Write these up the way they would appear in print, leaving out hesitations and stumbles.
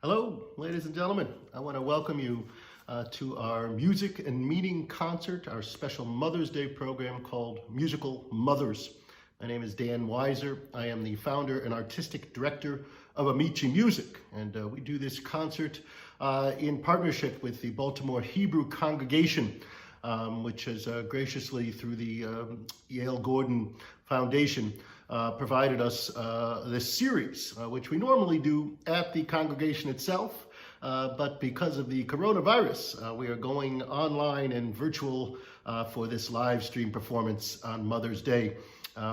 Hello, ladies and gentlemen. I want to welcome you to our music and meeting concert, our special Mother's Day program called Musical Mothers. My name is Dan Weiser. I am the founder and artistic director of Amici Music, and we do this concert in partnership with the Baltimore Hebrew Congregation, which has graciously, through the Yale Gordon Foundation, provided us this series, which we normally do at the congregation itself, but because of the coronavirus, we are going online and virtual for this live stream performance on Mother's Day.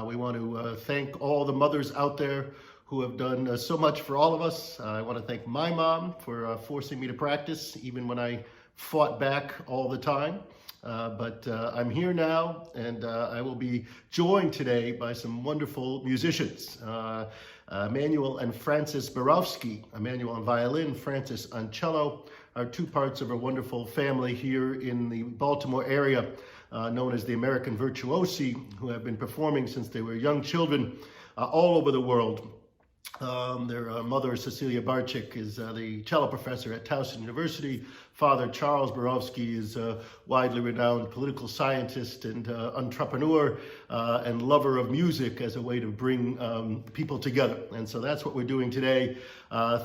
We want to thank all the mothers out there who have done so much for all of us. I want to thank my mom for forcing me to practice, even when I fought back all the time. But I'm here now, and I will be joined today by some wonderful musicians. Emmanuel and Francis Borowski. Emmanuel on violin, Francis on cello, are two parts of a wonderful family here in the Baltimore area, known as the American Virtuosi, who have been performing since they were young children all over the world. Their mother, Cecilia Barczyk, is the cello professor at Towson University. Father Charles Borowski is a widely renowned political scientist and entrepreneur and lover of music as a way to bring people together. And so that's what we're doing today.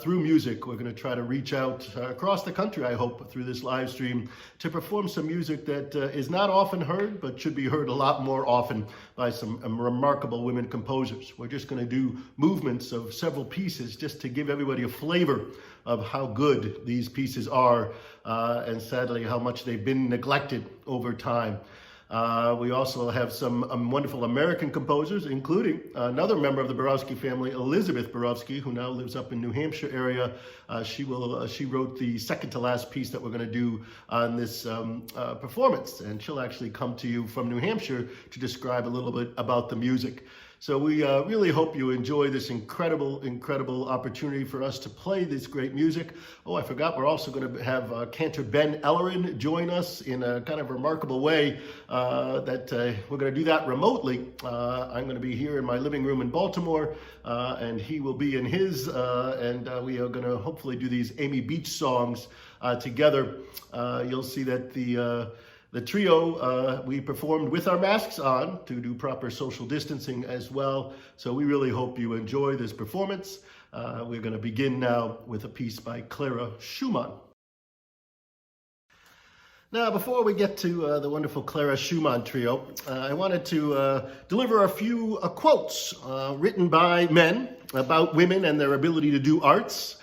Through music, we're going to try to reach out across the country, I hope, through this live stream, to perform some music that is not often heard, but should be heard a lot more often by some remarkable women composers. We're just going to do movements of several pieces just to give everybody a flavor of how good these pieces are, and sadly how much they've been neglected over time. We also have some wonderful American composers, including another member of the Borowski family, Elizabeth Borowski, who now lives up in New Hampshire area. She wrote the second to last piece that we're going to do on this performance, and she'll actually come to you from New Hampshire to describe a little bit about the music. So we really hope you enjoy this incredible opportunity for us to play this great music. Oh, I forgot, we're also going to have Cantor Ben Ellerin join us in a kind of remarkable way that we're going to do that remotely. I'm going to be here in my living room in Baltimore, and he will be in his, and we are going to hopefully do these Amy Beach songs together. You'll see that the trio, we performed with our masks on to do proper social distancing as well. So we really hope you enjoy this performance. We're going to begin now with a piece by Clara Schumann. Now, before we get to the wonderful Clara Schumann trio, I wanted to deliver a few quotes written by men about women and their ability to do arts,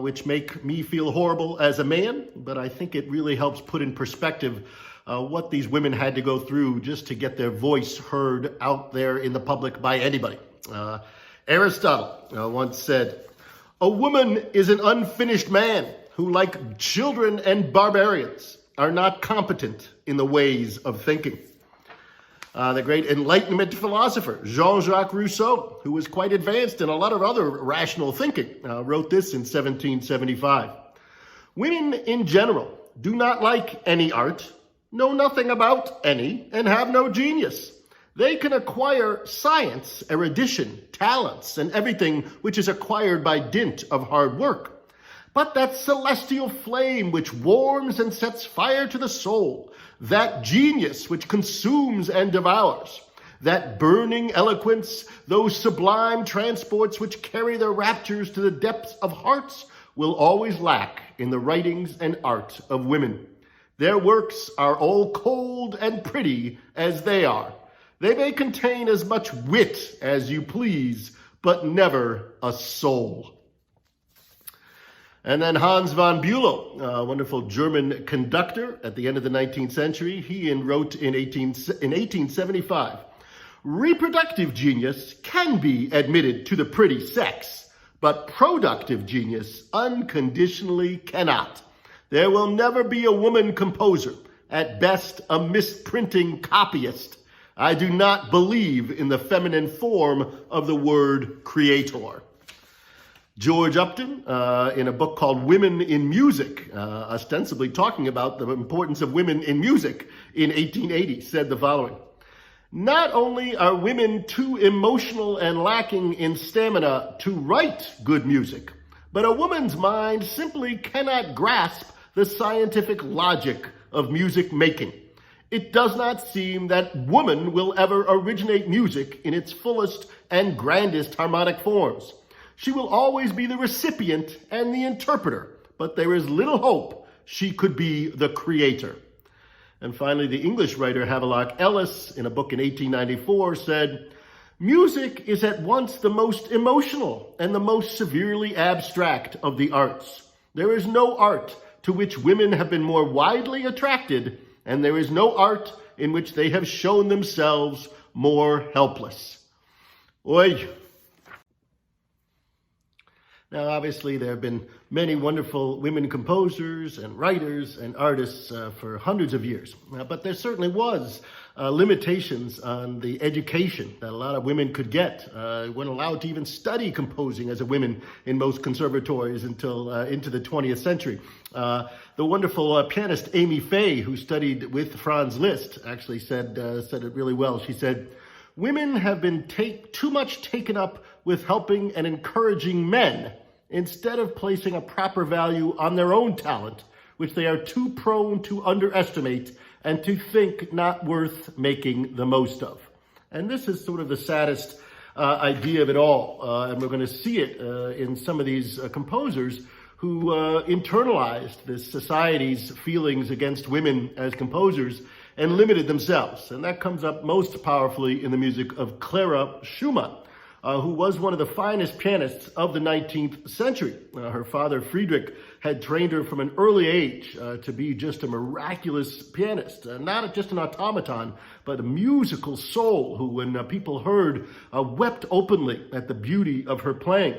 which make me feel horrible as a man, but I think it really helps put in perspective what these women had to go through just to get their voice heard out there in the public by anybody. Aristotle once said, "A woman is an unfinished man who, like children and barbarians, are not competent in the ways of thinking." The great Enlightenment philosopher Jean-Jacques Rousseau, who was quite advanced in a lot of other rational thinking, wrote this in 1775. "Women in general do not like any art, know nothing about any, and have no genius. They can acquire science, erudition, talents, and everything which is acquired by dint of hard work. But that celestial flame which warms and sets fire to the soul, that genius which consumes and devours, that burning eloquence, those sublime transports which carry their raptures to the depths of hearts, will always lack in the writings and art of women. Their works are all cold and pretty as they are. They may contain as much wit as you please, but never a soul." And then Hans von Bülow, a wonderful German conductor at the end of the 19th century, he wrote in 1875, "Reproductive genius can be admitted to the pretty sex, but productive genius unconditionally cannot. There will never be a woman composer, at best a misprinting copyist. I do not believe in the feminine form of the word creator." George Upton, in a book called Women in Music, ostensibly talking about the importance of women in music in 1880, said the following: "Not only are women too emotional and lacking in stamina to write good music, but a woman's mind simply cannot grasp the scientific logic of music making. It does not seem that woman will ever originate music in its fullest and grandest harmonic forms. She will always be the recipient and the interpreter, but there is little hope she could be the creator. And finally, the English writer Havelock Ellis, in a book in 1894, said, "Music is at once the most emotional and the most severely abstract of the arts. There is no art to which women have been more widely attracted, and there is no art in which they have shown themselves more helpless." Oy. Now, obviously, there have been many wonderful women composers and writers and artists for hundreds of years. But there certainly was limitations on the education that a lot of women could get. Weren't allowed to even study composing as a woman in most conservatories until into the 20th century. The wonderful pianist Amy Fay, who studied with Franz Liszt, actually said it really well. She said, "Women have been too much taken up with helping and encouraging men instead of placing a proper value on their own talent, which they are too prone to underestimate and to think not worth making the most of." And this is sort of the saddest idea of it all. And we're going to see it in some of these composers who internalized this society's feelings against women as composers and limited themselves. And that comes up most powerfully in the music of Clara Schumann, who was one of the finest pianists of the 19th century. Her father, Friedrich, had trained her from an early age to be just a miraculous pianist, not just an automaton, but a musical soul who, when people heard, wept openly at the beauty of her playing.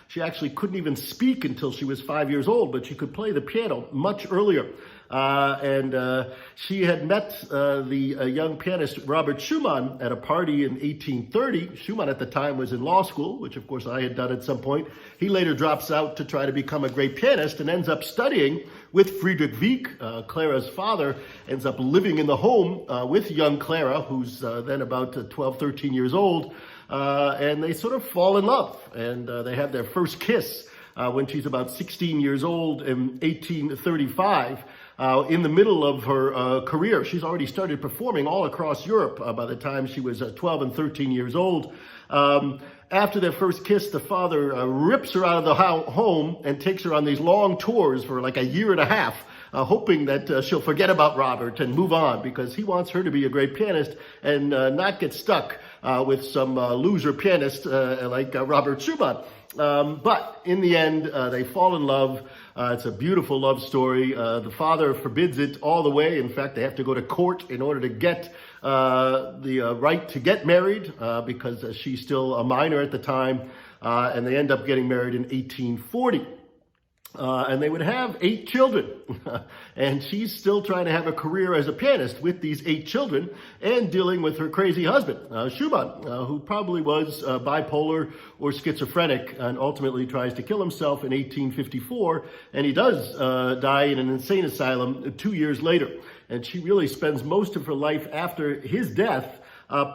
She actually couldn't even speak until she was 5 years old, but she could play the piano much earlier. She had met the young pianist Robert Schumann at a party in 1830. Schumann at the time was in law school, which of course I had done at some point. He later drops out to try to become a great pianist and ends up studying with Friedrich Wieck. Clara's father ends up living in the home with young Clara, who's then about 12, 13 years old. And they sort of fall in love, and they have their first kiss when she's about 16 years old in 1835. In the middle of her career, she's already started performing all across Europe by the time she was 12 and 13 years old. After their first kiss, the father rips her out of the home and takes her on these long tours for like a year and a half, hoping that she'll forget about Robert and move on, because he wants her to be a great pianist and not get stuck with some loser pianist like Robert Schumann. But in the end, they fall in love. It's a beautiful love story. The father forbids it all the way. In fact, they have to go to court in order to get the right to get married because she's still a minor at the time. And they end up getting married in 1840. And they would have 8 children. And she's still trying to have a career as a pianist with these 8 children and dealing with her crazy husband, Schumann, who probably was bipolar or schizophrenic and ultimately tries to kill himself in 1854. And he does die in an insane asylum 2 years later. And she really spends most of her life after his death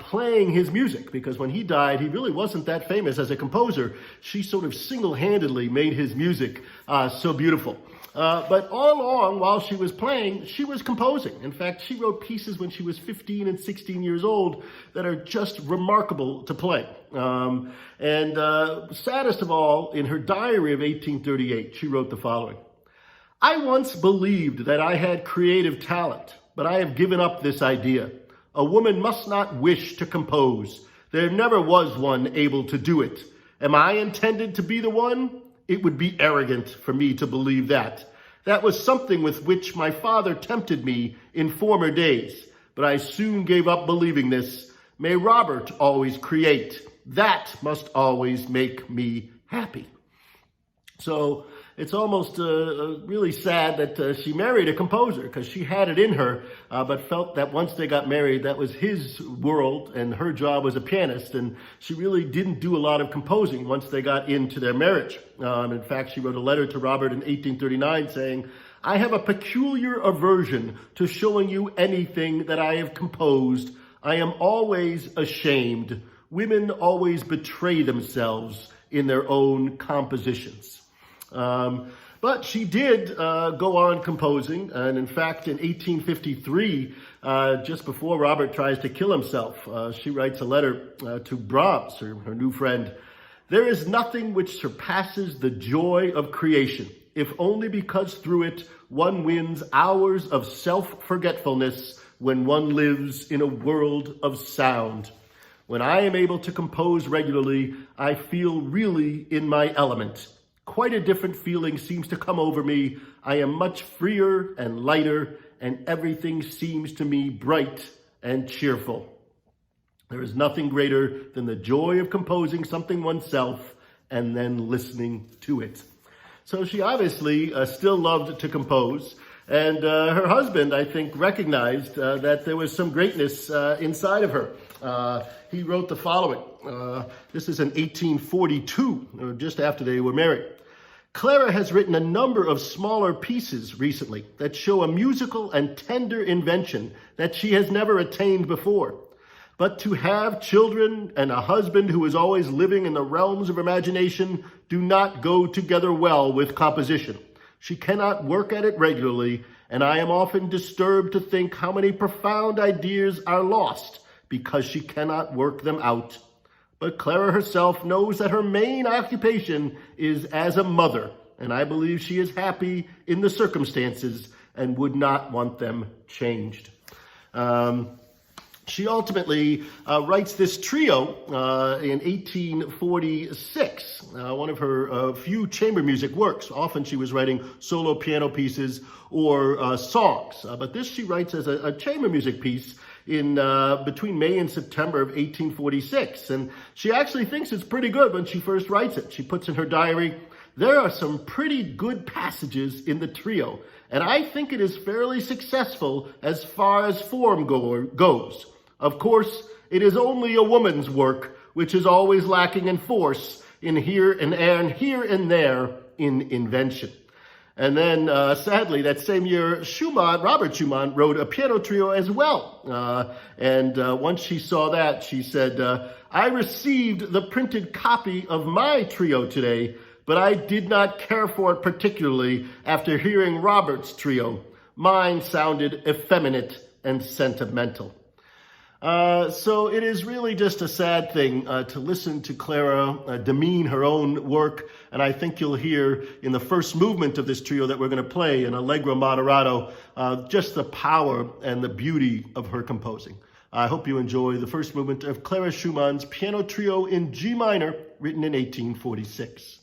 playing his music, because when he died, he really wasn't that famous as a composer. She sort of single-handedly made his music so beautiful. But all along, while she was playing, she was composing. In fact, she wrote pieces when she was 15 and 16 years old that are just remarkable to play. Saddest of all, in her diary of 1838, she wrote the following: "I once believed that I had creative talent, but I have given up this idea. A woman must not wish to compose. There never was one able to do it. Am I intended to be the one? It would be arrogant for me to believe that. That was something with which my father tempted me in former days, but I soon gave up believing this. May Robert always create. That must always make me happy." So it's almost really sad that she married a composer, because she had it in her, but felt that once they got married, that was his world and her job was a pianist. And she really didn't do a lot of composing once they got into their marriage. In fact, she wrote a letter to Robert in 1839 saying, "I have a peculiar aversion to showing you anything that I have composed. I am always ashamed. Women always betray themselves in their own compositions. But she did go on composing, and in fact, in 1853, just before Robert tries to kill himself, she writes a letter to Brahms, her new friend. There is nothing which surpasses the joy of creation, if only because through it one wins hours of self-forgetfulness when one lives in a world of sound. When I am able to compose regularly, I feel really in my element. Quite a different feeling seems to come over me. I am much freer and lighter, and everything seems to me bright and cheerful. There is nothing greater than the joy of composing something oneself and then listening to it. So she obviously still loved to compose, and her husband, I think, recognized that there was some greatness inside of her. He wrote the following. This is in 1842, or just after they were married. Clara has written a number of smaller pieces recently that show a musical and tender invention that she has never attained before. But to have children and a husband who is always living in the realms of imagination do not go together well with composition. She cannot work at it regularly, and I am often disturbed to think how many profound ideas are lost because she cannot work them out. But Clara herself knows that her main occupation is as a mother, and I believe she is happy in the circumstances and would not want them changed. She ultimately writes this trio in 1846, one of her few chamber music works. Often she was writing solo piano pieces or songs, but this she writes as a chamber music piece in between May and September of 1846. And she actually thinks it's pretty good when she first writes it. She puts in her diary, there are some pretty good passages in the trio, and I think it is fairly successful as far as form goes. Of course, it is only a woman's work, which is always lacking in force, in here and there in invention. And then, sadly, that same year, Robert Schumann wrote a piano trio as well. And once she saw that, she said, I received the printed copy of my trio today, but I did not care for it particularly after hearing Robert's trio. Mine sounded effeminate and sentimental. So it is really just a sad thing to listen to Clara demean her own work, and I think you'll hear in the first movement of this trio that we're going to play, an Allegro Moderato, just the power and the beauty of her composing. I hope you enjoy the first movement of Clara Schumann's Piano Trio in G minor, written in 1846.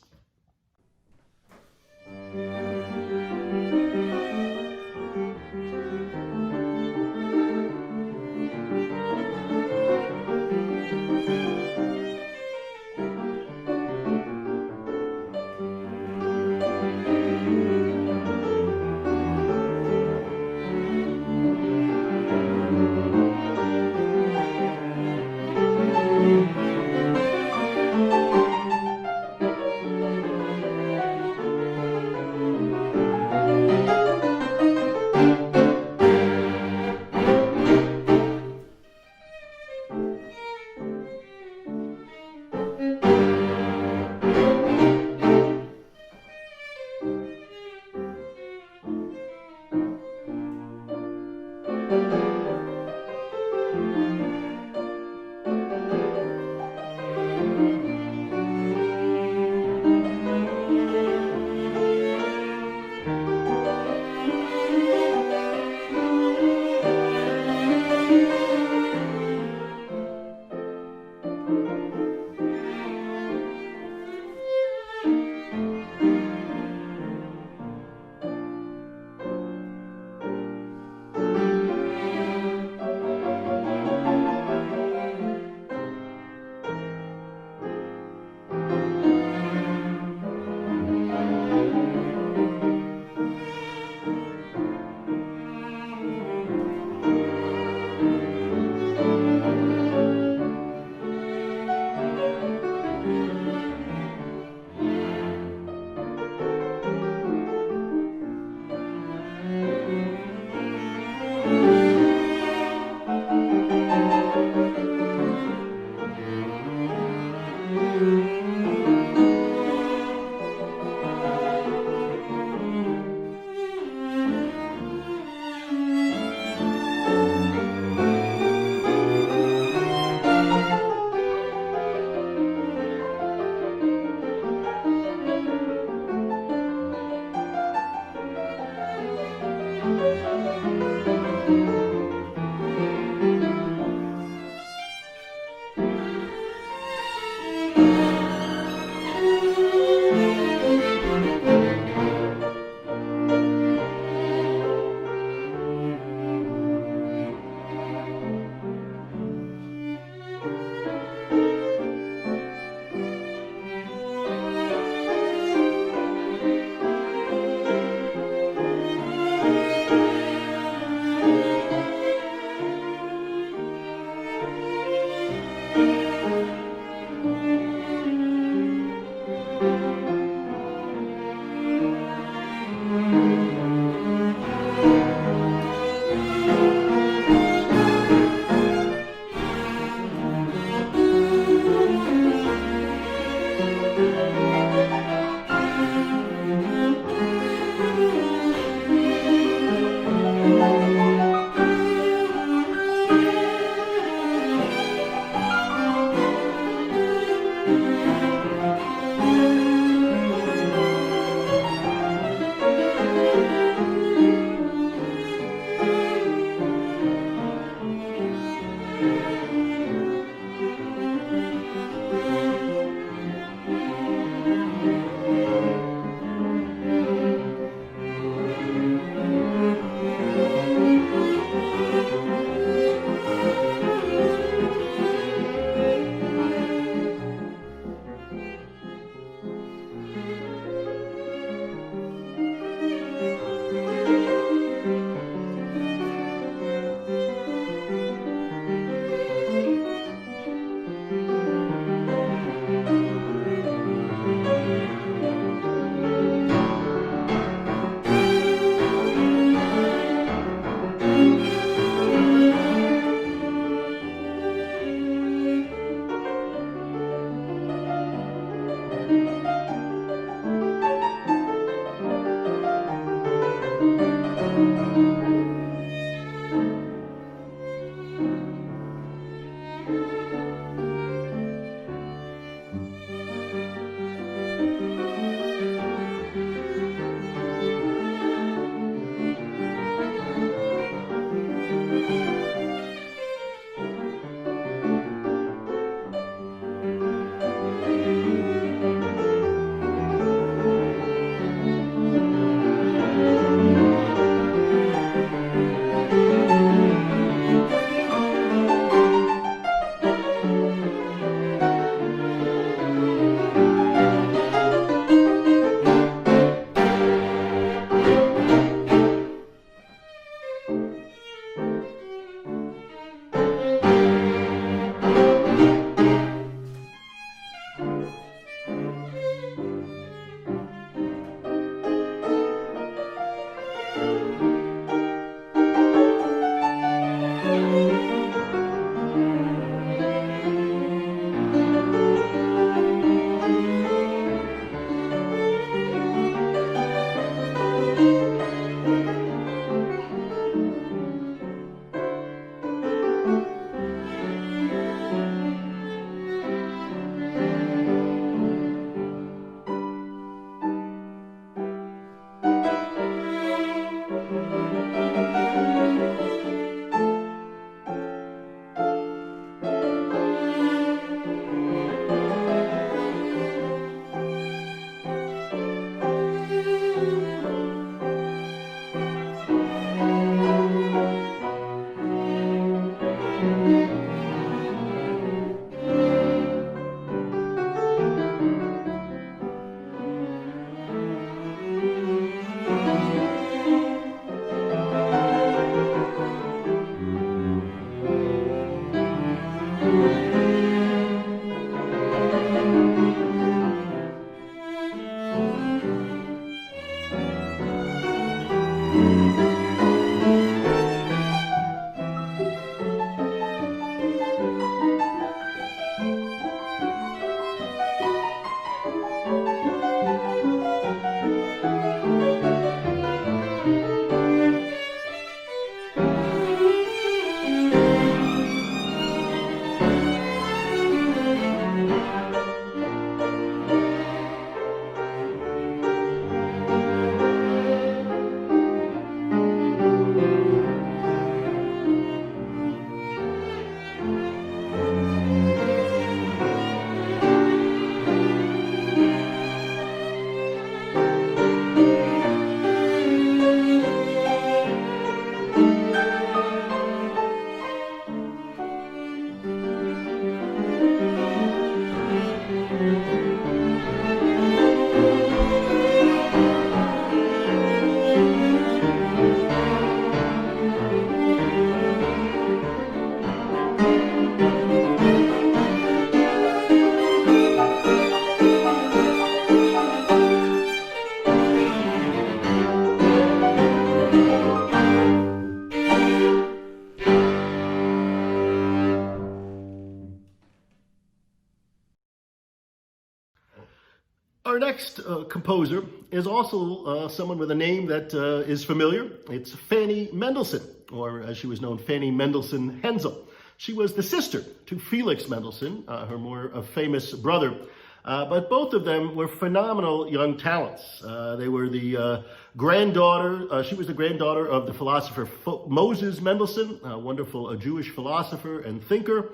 next composer is also someone with a name that is familiar. It's Fanny Mendelssohn, or as she was known, Fanny Mendelssohn Hensel. She was the sister to Felix Mendelssohn, her more famous brother. But both of them were phenomenal young talents. They were the granddaughter, she was the granddaughter of the philosopher Moses Mendelssohn, a wonderful Jewish philosopher and thinker.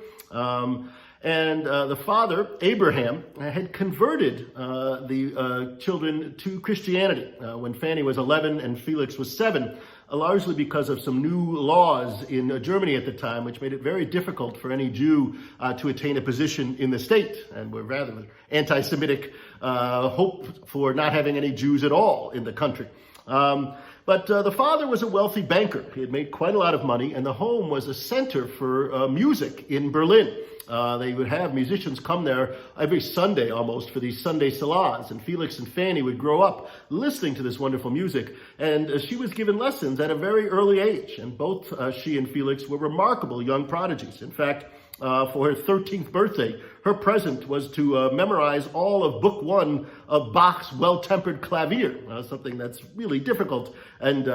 And the father, Abraham, had converted the children to Christianity when Fanny was 11 and Felix was 7, largely because of some new laws in Germany at the time, which made it very difficult for any Jew to attain a position in the state, and were rather anti-Semitic hope for not having any Jews at all in the country. But the father was a wealthy banker. He had made quite a lot of money, and the home was a center for music in Berlin. They would have musicians come there every Sunday almost for these Sunday salons, and Felix and Fanny would grow up listening to this wonderful music, and she was given lessons at a very early age, and both she and Felix were remarkable young prodigies. In fact, for her 13th birthday, her present was to memorize all of Book 1 of Bach's Well-Tempered Clavier, something that's really difficult, and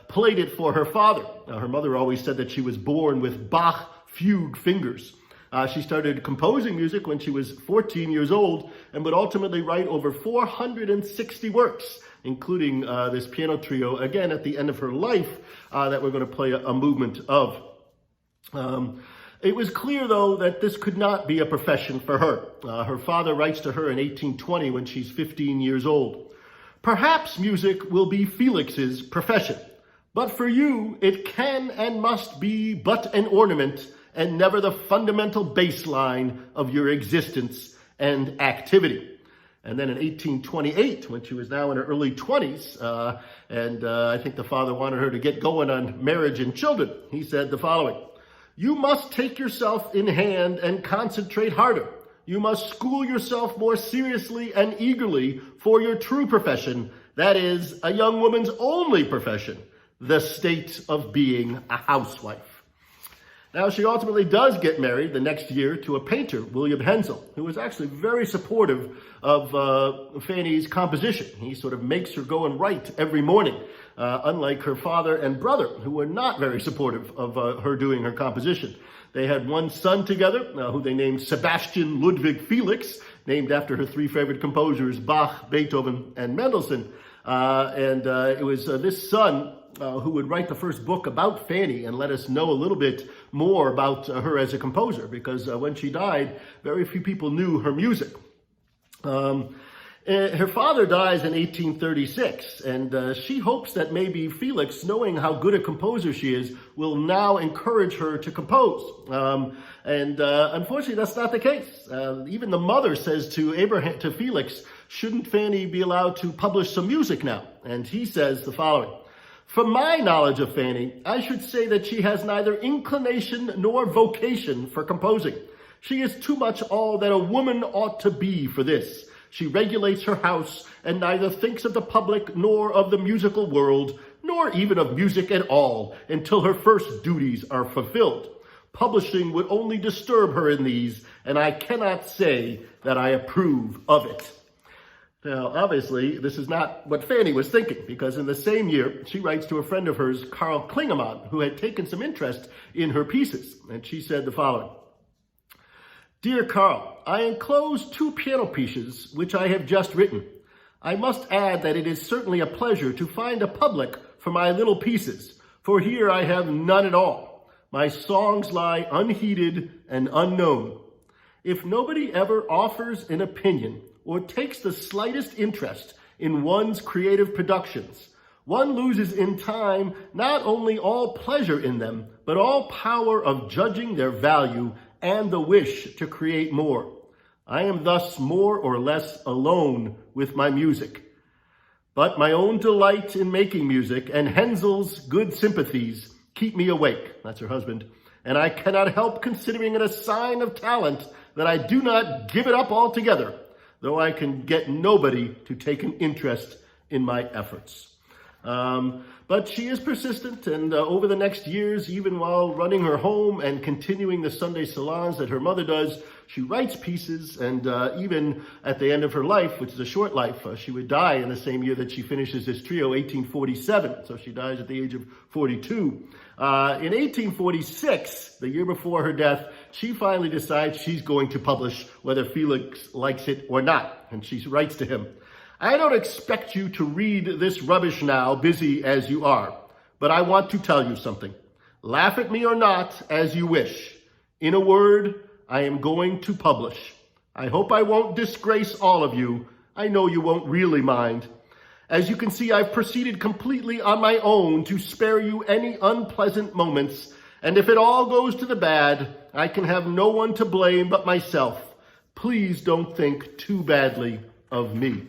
played it for her father. Her mother always said that she was born with Bach fugue fingers. She started composing music when she was 14 years old and would ultimately write over 460 works, including this piano trio, again, at the end of her life, that we're going to play a movement of. It was clear, though, that this could not be a profession for her. Her father writes to her in 1820 when she's 15 years old. "Perhaps music will be Felix's profession, but for you it can and must be but an ornament and never the fundamental baseline of your existence and activity." And then in 1828, when she was now in her early 20s, I think the father wanted her to get going on marriage and children, he said the following: "You must take yourself in hand and concentrate harder. You must school yourself more seriously and eagerly for your true profession, that is, a young woman's only profession, the state of being a housewife." Now, she ultimately does get married the next year to a painter, William Hensel, who was actually very supportive of Fanny's composition. He sort of makes her go and write every morning, unlike her father and brother, who were not very supportive of her doing her composition. They had one son together, who they named Sebastian Ludwig Felix, named after her three favorite composers, Bach, Beethoven, and Mendelssohn. It was this son who would write the first book about Fanny and let us know a little bit more about her as a composer, because when she died, very few people knew her music. Her father dies in 1836, and she hopes that maybe Felix, knowing how good a composer she is, will now encourage her to compose. Unfortunately, that's not the case. Even the mother says to Felix, shouldn't Fanny be allowed to publish some music now? And he says the following: "From my knowledge of Fanny, I should say that she has neither inclination nor vocation for composing. She is too much all that a woman ought to be for this. She regulates her house and neither thinks of the public nor of the musical world, nor even of music at all, until her first duties are fulfilled. Publishing would only disturb her in these, and I cannot say that I approve of it." Now, obviously, this is not what Fanny was thinking, because in the same year, she writes to a friend of hers, Karl Klingemann, who had taken some interest in her pieces, and she said the following: "Dear Karl, I enclose 2 piano pieces which I have just written. I must add that it is certainly a pleasure to find a public for my little pieces, for here I have none at all. My songs lie unheeded and unknown. If nobody ever offers an opinion or takes the slightest interest in one's creative productions, one loses in time not only all pleasure in them, but all power of judging their value and the wish to create more. I am thus more or less alone with my music. But my own delight in making music and Hensel's good sympathies keep me awake," that's her husband, "and I cannot help considering it a sign of talent that I do not give it up altogether, though I can get nobody to take an interest in my efforts." But she is persistent, and over the next years, even while running her home and continuing the Sunday salons that her mother does, she writes pieces, and even at the end of her life, which is a short life, she would die in the same year that she finishes this trio, 1847, so she dies at the age of 42. In 1846, the year before her death, she finally decides she's going to publish whether Felix likes it or not, and she writes to him, "I don't expect you to read this rubbish now, busy as you are, but I want to tell you something. Laugh at me or not, as you wish. In a word, I am going to publish. I hope I won't disgrace all of you. I know you won't really mind. As you can see, I've proceeded completely on my own to spare you any unpleasant moments, and if it all goes to the bad, I can have no one to blame but myself. Please don't think too badly of me."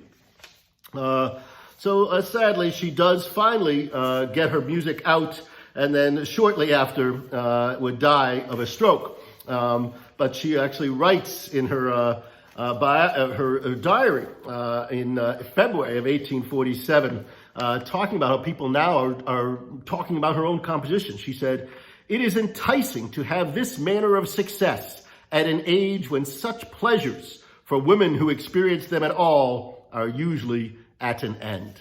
So sadly, she does finally get her music out, and then shortly after would die of a stroke. But she actually writes in her diary in February of 1847, talking about how people now are talking about her own composition. She said, "It is enticing to have this manner of success at an age when such pleasures for women who experience them at all are usually at an end."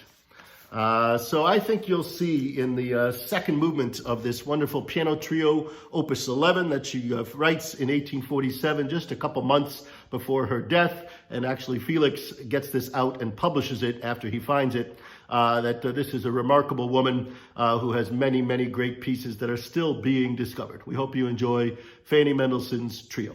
So I think you'll see in the second movement of this wonderful piano trio, Opus 11, that she writes in 1847, just a couple months before her death, and actually Felix gets this out and publishes it after he finds it, that this is a remarkable woman who has many, many great pieces that are still being discovered. We hope you enjoy Fanny Mendelssohn's trio.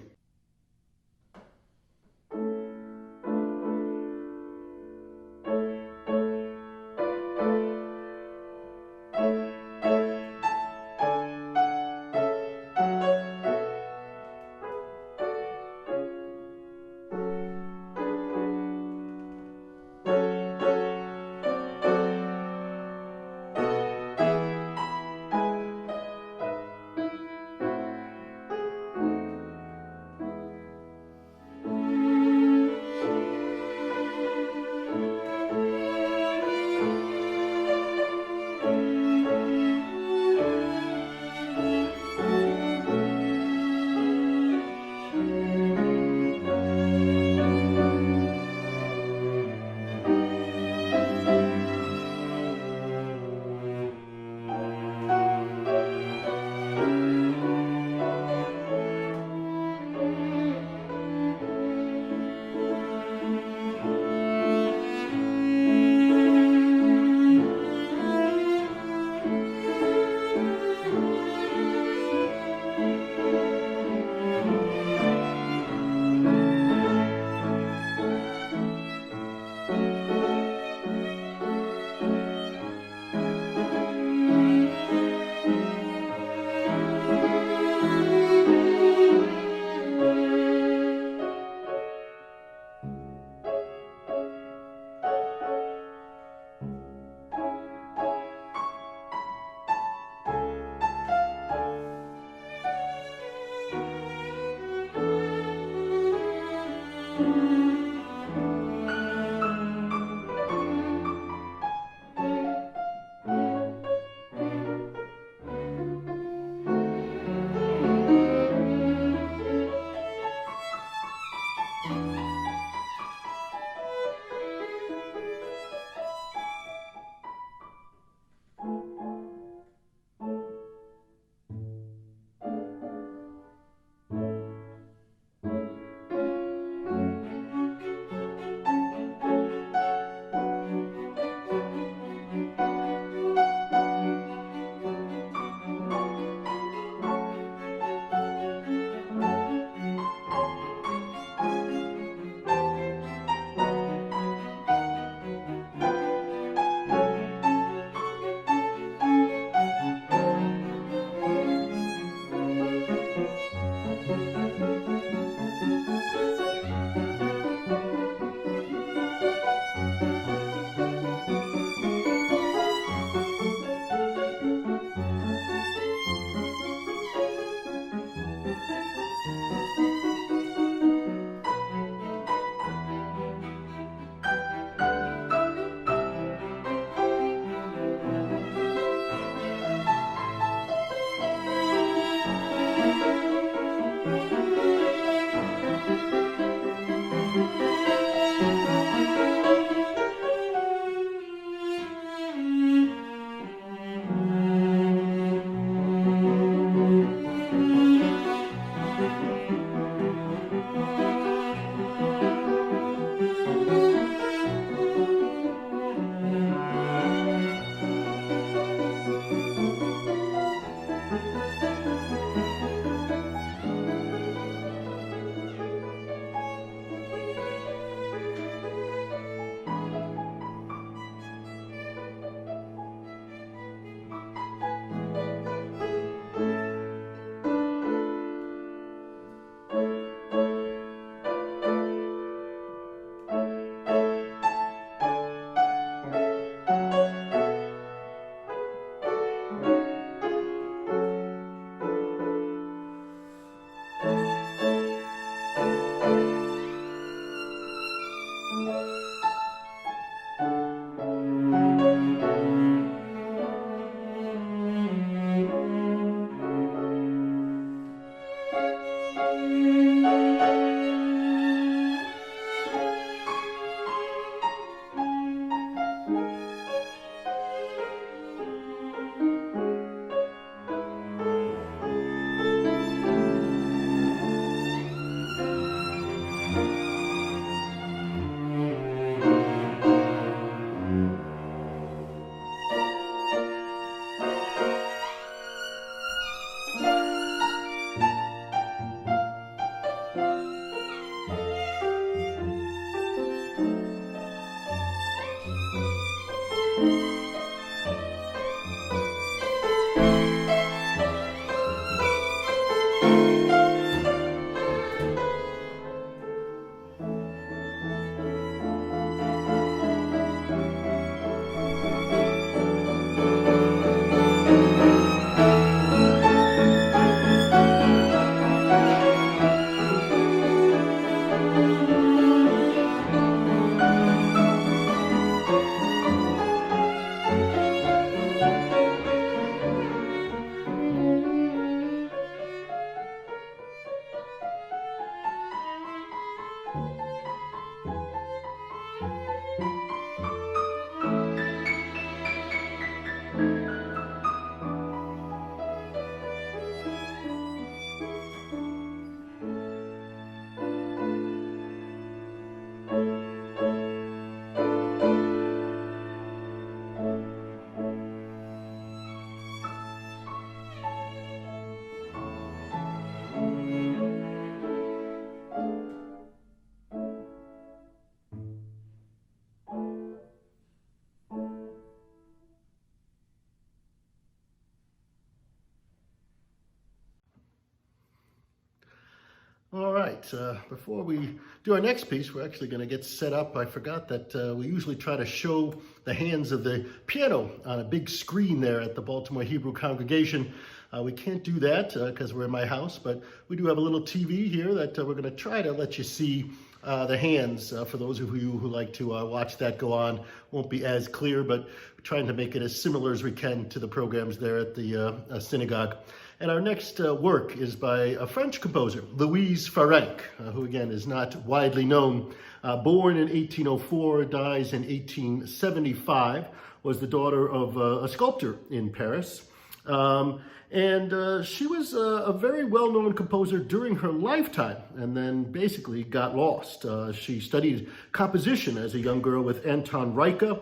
All right, before we do our next piece, we're actually going to get set up. I forgot that we usually try to show the hands of the piano on a big screen there at the Baltimore Hebrew congregation. We can't do that because we're in my house, but we do have a little TV here that we're going to try to let you see the hands for those of you who like to watch that go on. Won't be as clear, but we're trying to make it as similar as we can to the programs there at the synagogue. And our next work is by a French composer, Louise Farenc, who again is not widely known. Born in 1804, dies in 1875, was the daughter of a sculptor in Paris. And she was a very well-known composer during her lifetime and then basically got lost. She studied composition as a young girl with Anton Reicha,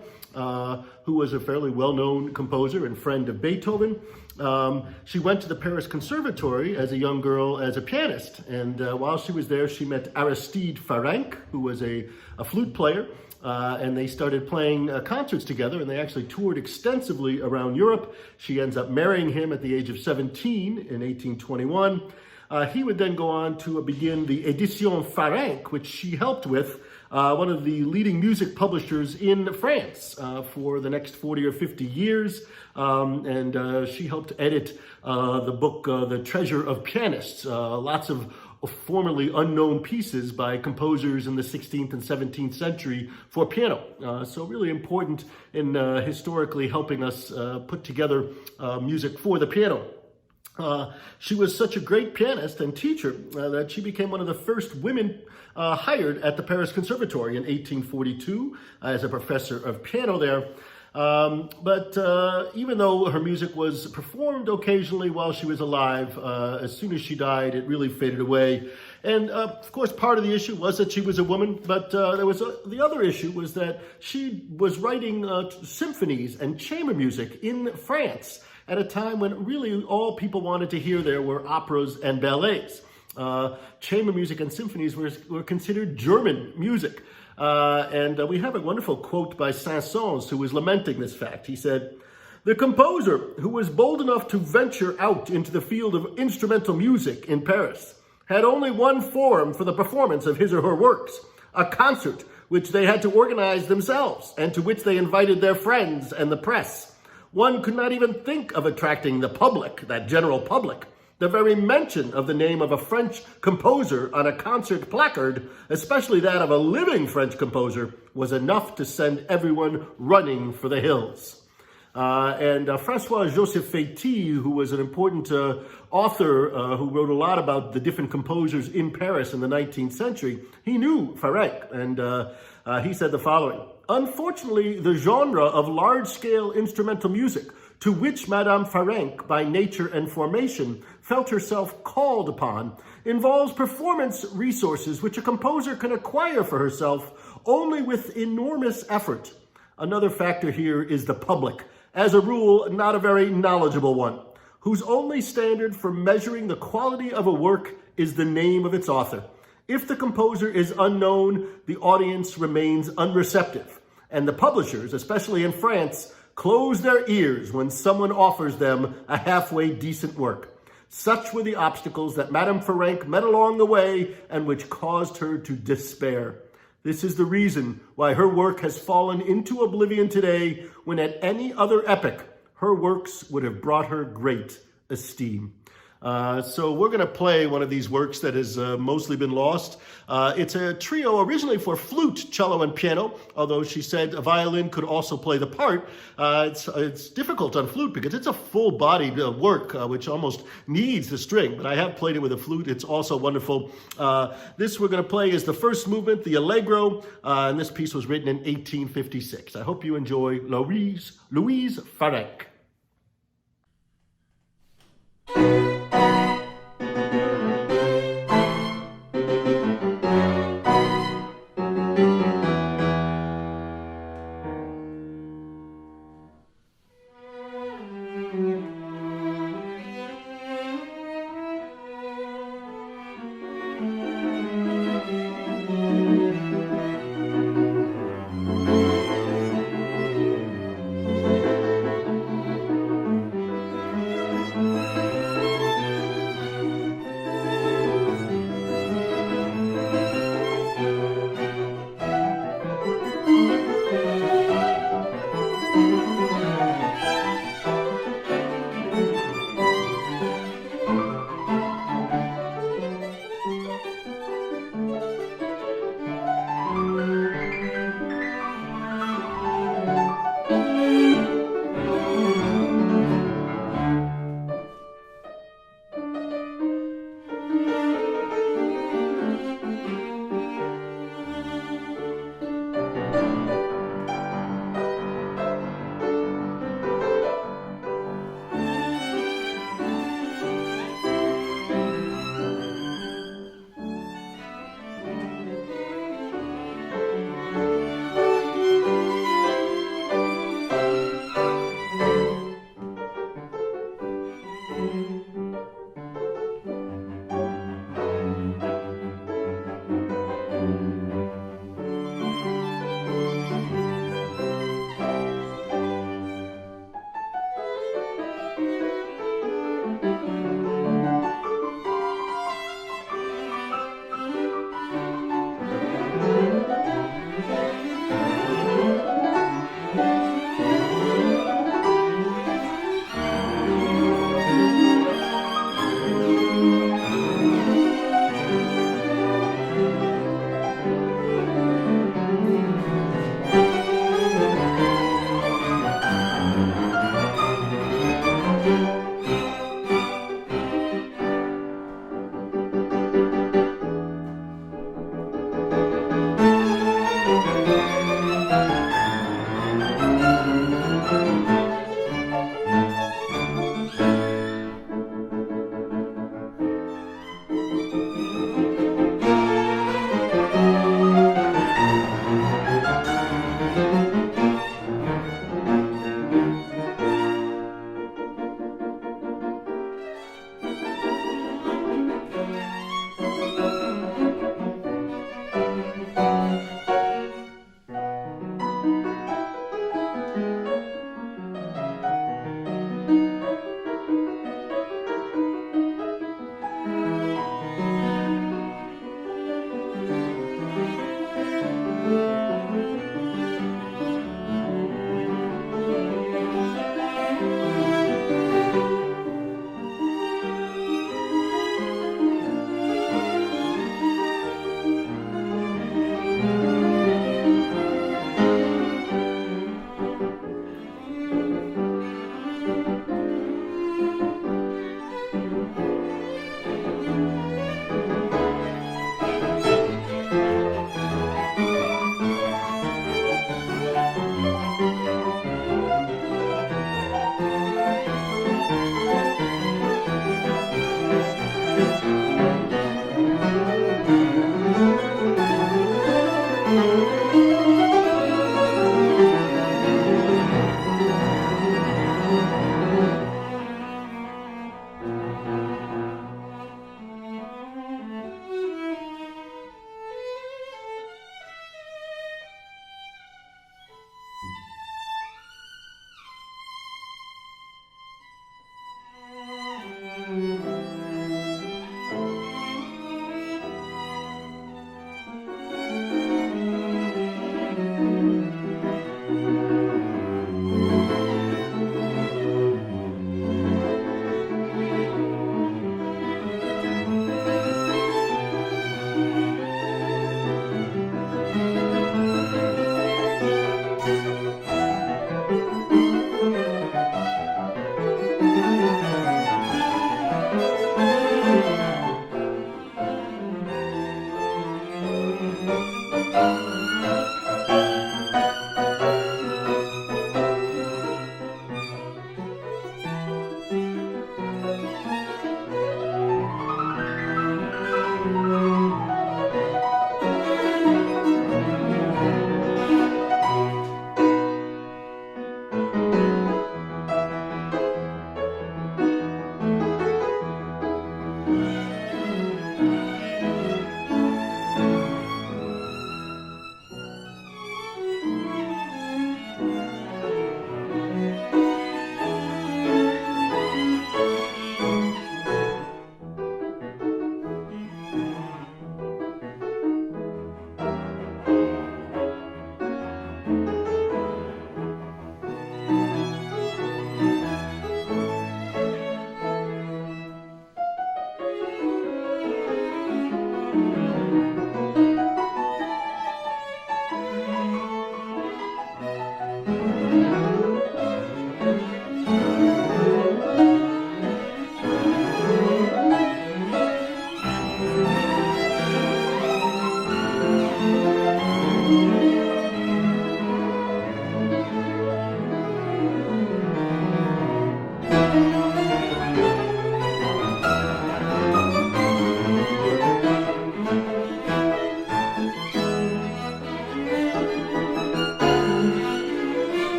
who was a fairly well-known composer and friend of Beethoven. She went to the Paris Conservatory as a young girl as a pianist, and while she was there, she met Aristide Farenc, who was a flute player, and they started playing concerts together, and they actually toured extensively around Europe. She ends up marrying him at the age of 17 in 1821. He would then go on to begin the Éditions Farenc, which she helped with, one of the leading music publishers in France for the next 40 or 50 years. And she helped edit the book, The Treasure of Pianists, lots of formerly unknown pieces by composers in the 16th and 17th century for piano. So really important in historically helping us put together music for the piano. She was such a great pianist and teacher that she became one of the first women hired at the Paris Conservatory in 1842 as a professor of piano there. But even though her music was performed occasionally while she was alive, as soon as she died, it really faded away. And of course, part of the issue was that she was a woman, but there was the other issue was that she was writing symphonies and chamber music in France at a time when really all people wanted to hear there were operas and ballets. Chamber music and symphonies were considered German music. And we have a wonderful quote by Saint-Saëns, who was lamenting this fact. He said, "The composer who was bold enough to venture out into the field of instrumental music in Paris had only one form for the performance of his or her works, a concert which they had to organize themselves and to which they invited their friends and the press. One could not even think of attracting the public, that general public. The very mention of the name of a French composer on a concert placard, especially that of a living French composer, was enough to send everyone running for the hills." And François-Joseph Fétis, who was an important author who wrote a lot about the different composers in Paris in the 19th century, he knew Farenc, and he said the following: "Unfortunately, the genre of large-scale instrumental music to which Madame Farenc, by nature and formation, felt herself called upon, involves performance resources which a composer can acquire for herself only with enormous effort. Another factor here is the public, as a rule not a very knowledgeable one, whose only standard for measuring the quality of a work is the name of its author. If the composer is unknown, the audience remains unreceptive, and the publishers, especially in France, close their ears when someone offers them a halfway decent work. Such were the obstacles that Madame Ferenc met along the way and which caused her to despair. This is the reason why her work has fallen into oblivion today, when at any other epoch, her works would have brought her great esteem. So we're going to play one of these works that has mostly been lost. It's a trio originally for flute, cello, and piano, although she said a violin could also play the part. It's difficult on flute because it's a full-bodied work, which almost needs the string, but I have played it with a flute. It's also wonderful. This we're going to play is the first movement, the Allegro, and this piece was written in 1856. I hope you enjoy Louise Ferenc.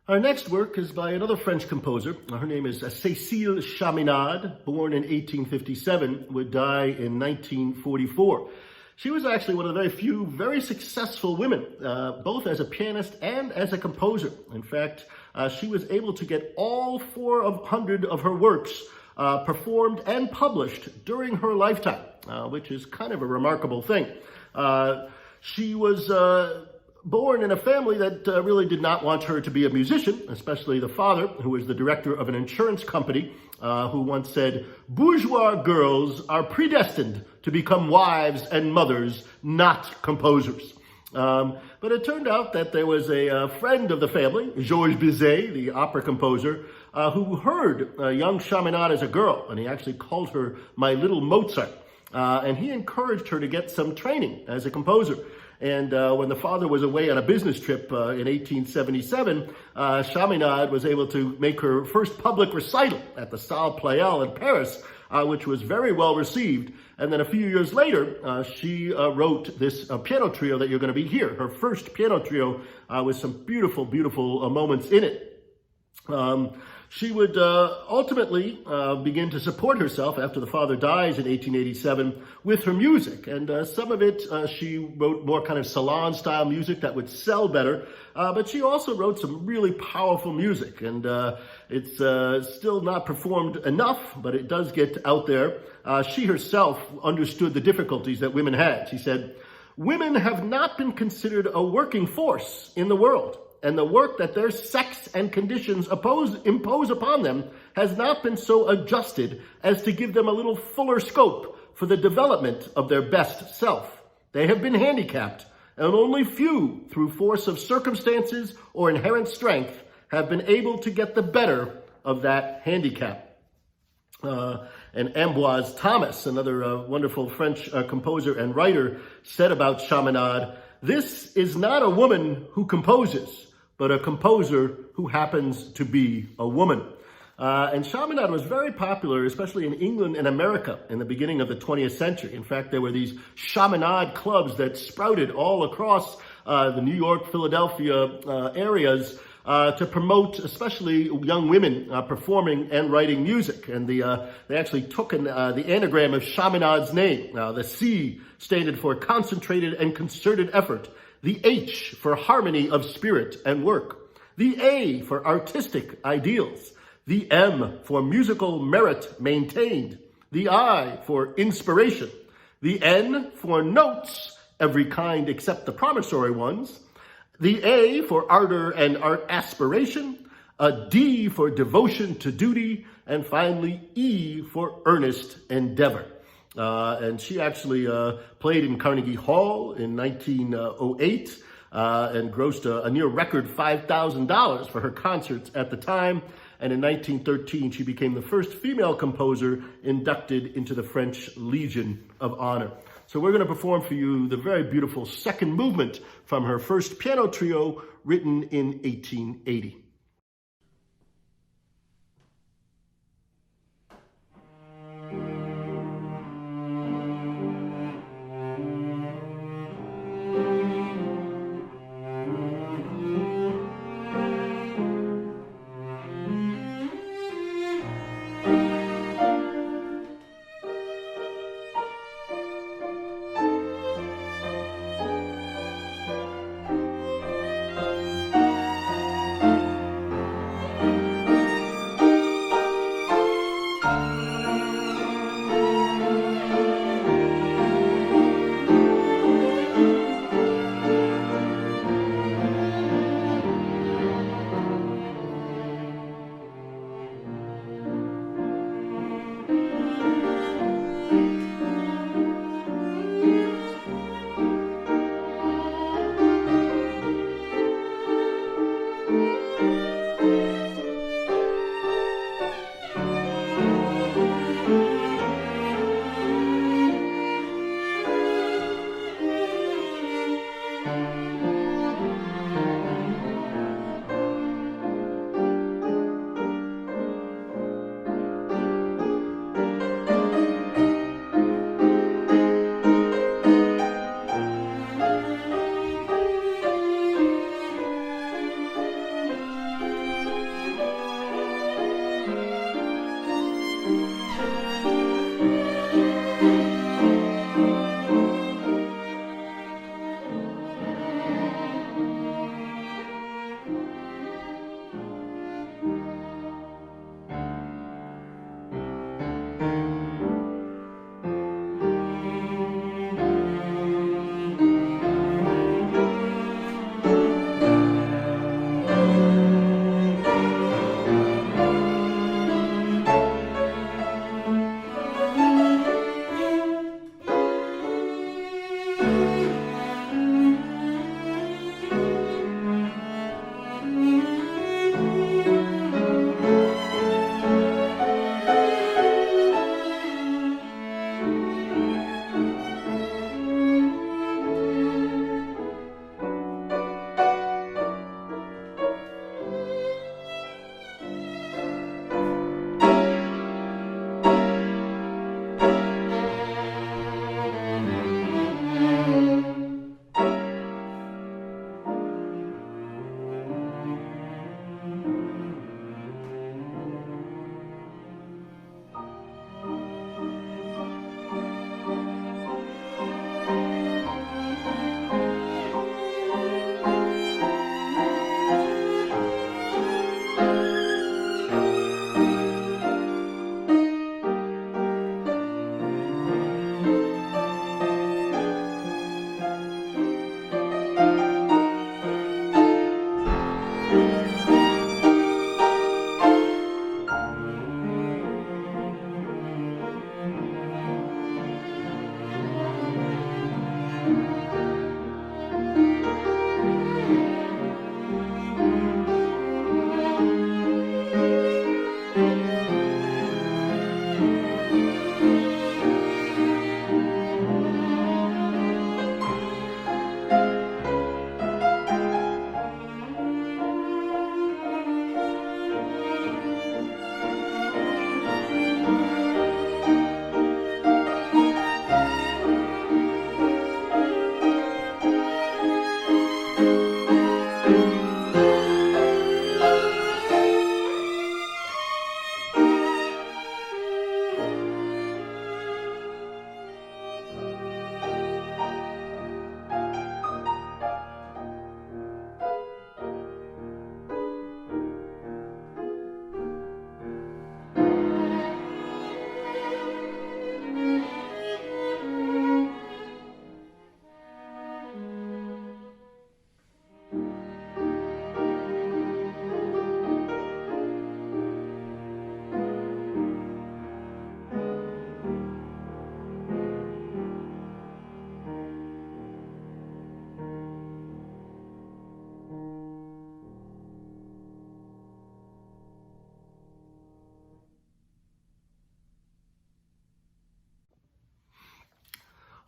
Our next work is by another French composer. Her name is Cécile Chaminade, born in 1857, would die in 1944. She was actually one of the very few very successful women, both as a pianist and as a composer. In fact, she was able to get all 400 of her works performed and published during her lifetime, which is kind of a remarkable thing. She was born in a family that really did not want her to be a musician, especially the father, who was the director of an insurance company, who once said, "Bourgeois girls are predestined to become wives and mothers, not composers." But it turned out that there was a friend of the family, Georges Bizet, the opera composer, who heard young Chaminade as a girl, and he actually called her "my little Mozart." And he encouraged her to get some training as a composer. And when the father was away on a business trip in 1877, Chaminade was able to make her first public recital at the Salle Pleyel in Paris, which was very well received. And then a few years later, she wrote this piano trio that you're going to be here, her first piano trio with some beautiful, beautiful moments in it. She would ultimately begin to support herself after the father dies in 1887 with her music. And some of it, she wrote more kind of salon-style music that would sell better. But she also wrote some really powerful music. And it's still not performed enough, but it does get out there. She herself understood the difficulties that women had. She said, "Women have not been considered a working force in the world, and the work that their sex and conditions impose upon them has not been so adjusted as to give them a little fuller scope for the development of their best self. They have been handicapped, and only few, through force of circumstances or inherent strength, have been able to get the better of that handicap." And Ambroise Thomas, another wonderful French composer and writer, said about Chaminade, "This is not a woman who composes, but a composer who happens to be a woman." And Chaminade was very popular, especially in England and America in the beginning of the 20th century. In fact, there were these Chaminade clubs that sprouted all across the New York, Philadelphia areas to promote especially young women performing and writing music. And they actually took the anagram of Chaminade's name. The C standed for concentrated and concerted effort. The H for harmony of spirit and work. The A for artistic ideals. The M for musical merit maintained. The I for inspiration. The N for notes, every kind except the promissory ones. The A for ardor and art aspiration. A D for devotion to duty. And finally, E for earnest endeavor. And she actually played in Carnegie Hall in 1908 and grossed a near record $5,000 for her concerts at the time. And in 1913, she became the first female composer inducted into the French Legion of Honor. So we're going to perform for you the very beautiful second movement from her first piano trio written in 1880.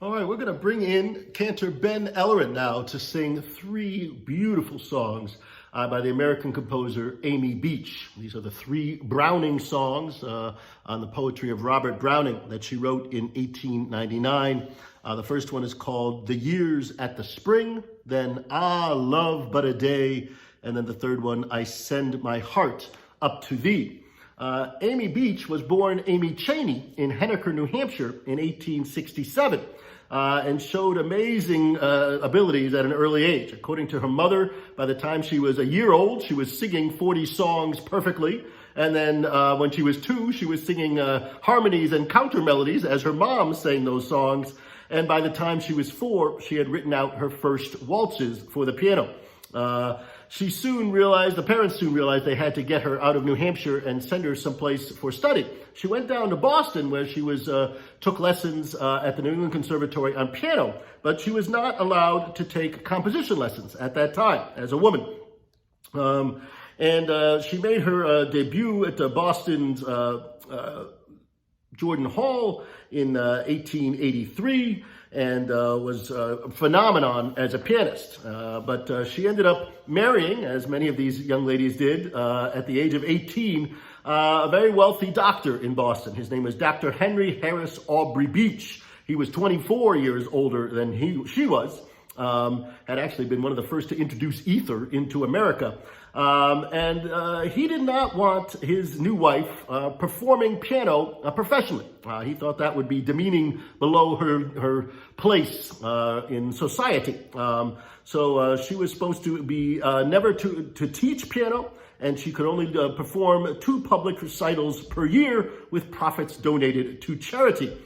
All right, we're going to bring in Cantor Ben Ellerin now to sing three beautiful songs by the American composer Amy Beach. These are the three Browning songs on the poetry of Robert Browning that she wrote in 1899. The first one is called The Years at the Spring, then Ah, Love But a Day, and then the third one, I Send My Heart Up to Thee. Amy Beach was born Amy Cheney in Henniker, New Hampshire in 1867. And showed amazing abilities at an early age. According to her mother, by the time she was a year old, she was singing 40 songs perfectly. And then when she was 2, she was singing harmonies and counter melodies as her mom sang those songs. And by the time she was 4, she had written out her first waltzes for the piano. The parents soon realized they had to get her out of New Hampshire and send her someplace for study. She went down to Boston where she took lessons at the New England Conservatory on piano, but she was not allowed to take composition lessons at that time as a woman. She made her debut at Boston's Jordan Hall in 1883 and was a phenomenon as a pianist. But she ended up marrying, as many of these young ladies did, at the age of 18, a very wealthy doctor in Boston. His name was Dr. Henry Harris Aubrey Beach. He was 24 years older than she was. Had actually been one of the first to introduce ether into America. He did not want his new wife performing piano professionally. He thought that would be demeaning below her place in society. So she was supposed to be never to teach piano, and she could only perform 2 public recitals per year with profits donated to charity.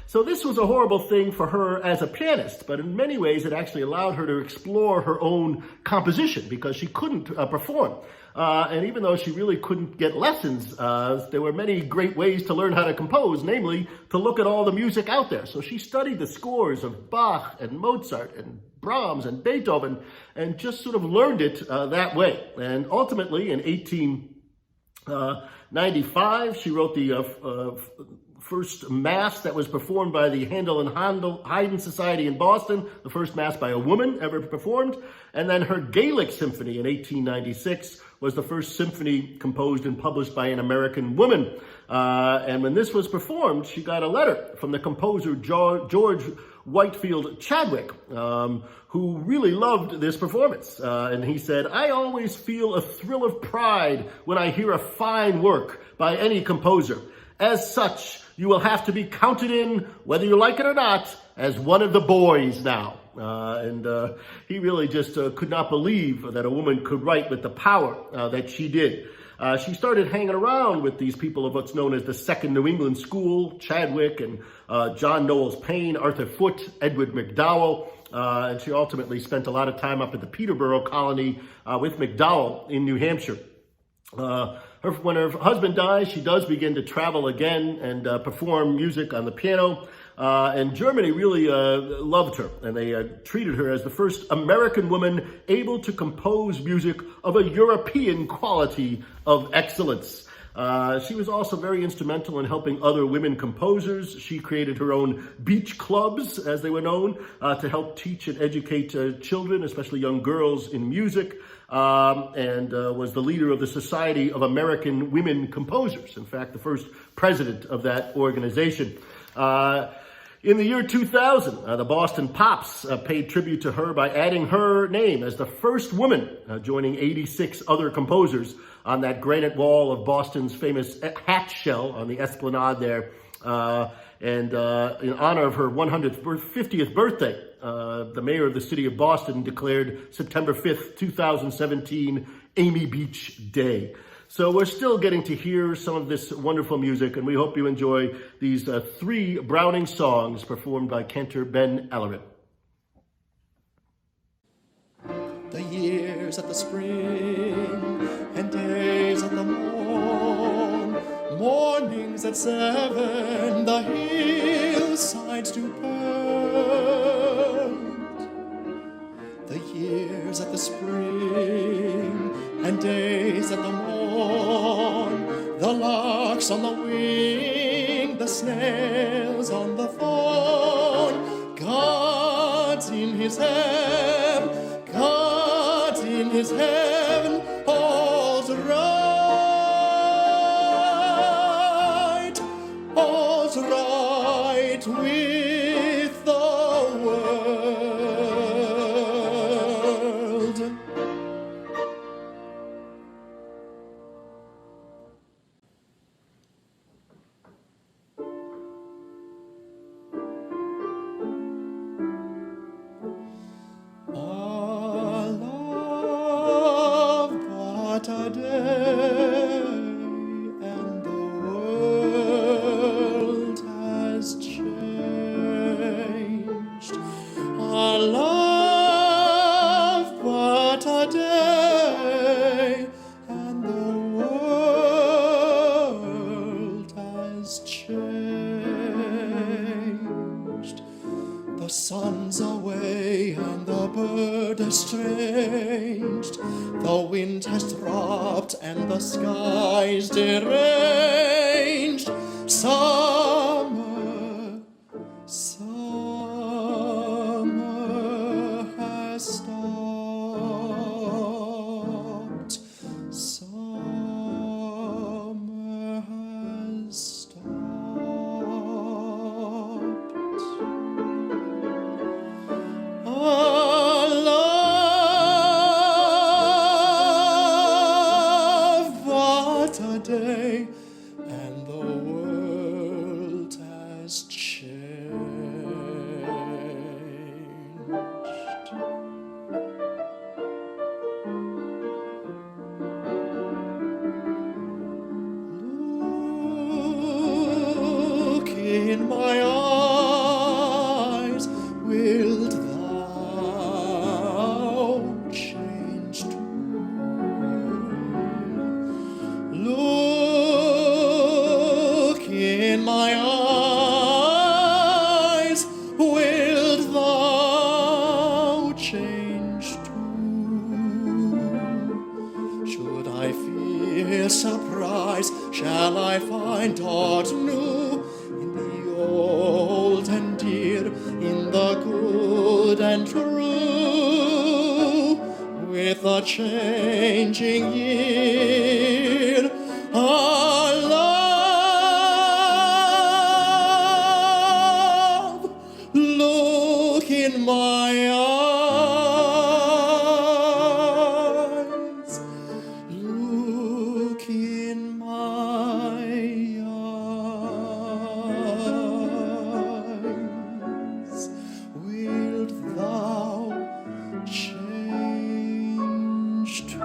So this was a horrible thing for her as a pianist, but in many ways it actually allowed her to explore her own composition because she couldn't perform. And even though she really couldn't get lessons, there were many great ways to learn how to compose, namely to look at all the music out there. So she studied the scores of Bach and Mozart and Brahms and Beethoven and just sort of learned it that way. And ultimately in 1895, she wrote the first mass that was performed by the Handel and Haydn Society in Boston, the first mass by a woman ever performed. And then her Gaelic Symphony in 1896 was the first symphony composed and published by an American woman. And when this was performed, she got a letter from the composer George Whitefield Chadwick, who really loved this performance. And he said, "I always feel a thrill of pride when I hear a fine work by any composer. As such, you will have to be counted in, whether you like it or not, as one of the boys now." He really just could not believe that a woman could write with the power that she did. She started hanging around with these people of what's known as the Second New England School, Chadwick and John Knowles Paine, Arthur Foote, Edward MacDowell, and she ultimately spent a lot of time up at the Peterborough colony with MacDowell in New Hampshire. When her husband dies, she does begin to travel again and perform music on the piano. And Germany really loved her, and they treated her as the first American woman able to compose music of a European quality of excellence. She was also very instrumental in helping other women composers. She created her own beach clubs, as they were known, to help teach and educate children, especially young girls, in music. And was the leader of the Society of American Women Composers. In fact, the first president of that organization. In the year 2000, the Boston Pops paid tribute to her by adding her name as the first woman, joining 86 other composers on that granite wall of Boston's famous hat shell on the Esplanade there. In honor of her 150th birthday, the mayor of the city of Boston declared September 5th, 2017, Amy Beach Day. So we're still getting to hear some of this wonderful music, and we hope you enjoy these 3 Browning songs performed by Cantor Ben Ellerin. The years at the spring and days at the morn, mornings at 7, the hillsides do pant. The years at the spring and days at the morn, the larks on the wing, the snails on the thorn, his heaven, God in his heaven, all's right with the world. Our love but a day, and the world has changed. Our love but a day, and the world has changed. The sun's away and the bird estranged. The wind has dropped and the sky's deranged. Summer has stopped. Summer has stopped. Our love but a day, and the world has changed. Look in my eyes, wilt thou change too? Look in my eyes, wilt thou change too? Should I fear surprise, shall I find aught new in the old and dear, in the good and true? With a changing year, our love, look in my eyes, look in my eyes, wilt thou change too?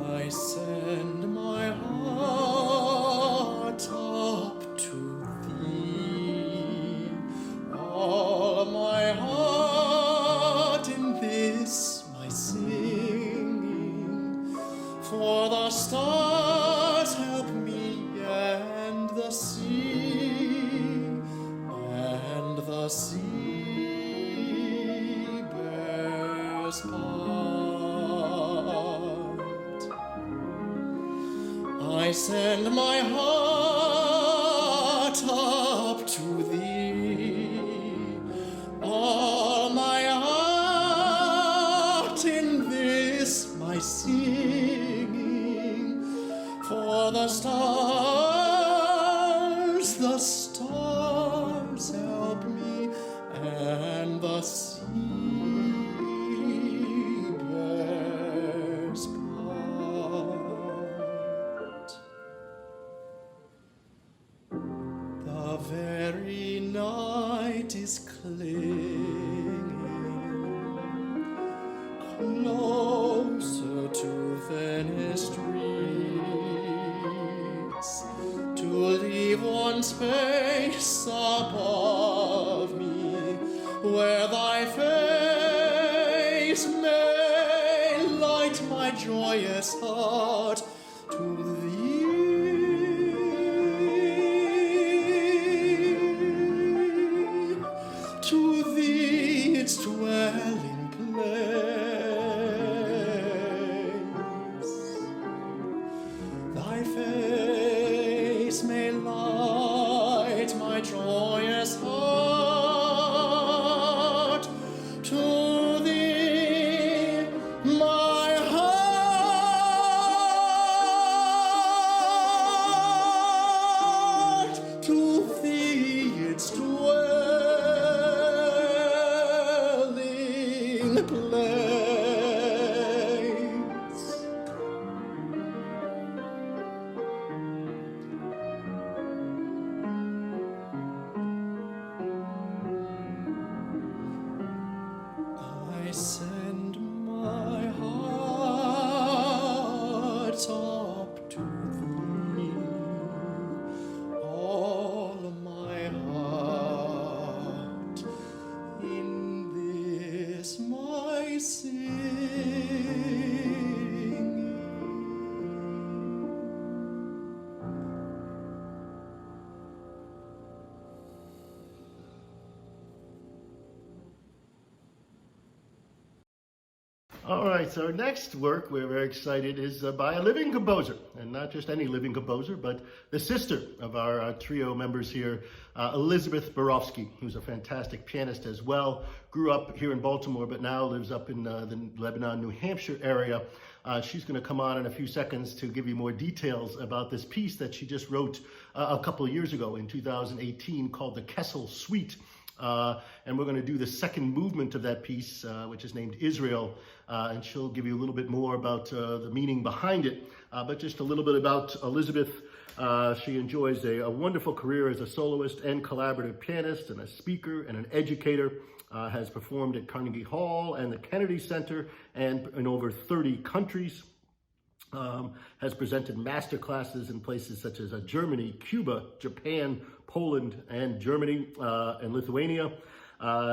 I send my heart up to thee, all my heart in this my singing. For the stars help me, and the sea bears part. I send my heart up to thee, all my heart in this my singing. For the stars help me, and the sea bears part. The very night is clinging closer to Venice streets, to leave one space above me where thy face may light my joyous heart to thee. face may light my joyous heart. To thee, my heart, to thee its dwelling place. I send my heart up to thee, all my heart, in this my singing. All right, so our next work, we're very excited, is by a living composer, and not just any living composer, but the sister of our trio members here, Elizabeth Borofsky, who's a fantastic pianist as well. Grew up here in Baltimore, but now lives up in the Lebanon, New Hampshire area. She's going to come on in a few seconds to give you more details about this piece that she just wrote a couple of years ago in 2018 called the Kessel Suite. And we're going to do the second movement of that piece, which is named Israel, and she'll give you a little bit more about the meaning behind it. But just a little bit about Elizabeth. She enjoys a wonderful career as a soloist and collaborative pianist and a speaker and an educator. Has performed at Carnegie Hall and the Kennedy Center and in over 30 countries. Has presented master classes in places such as Germany, Cuba, Japan, Poland, and Germany, and Lithuania.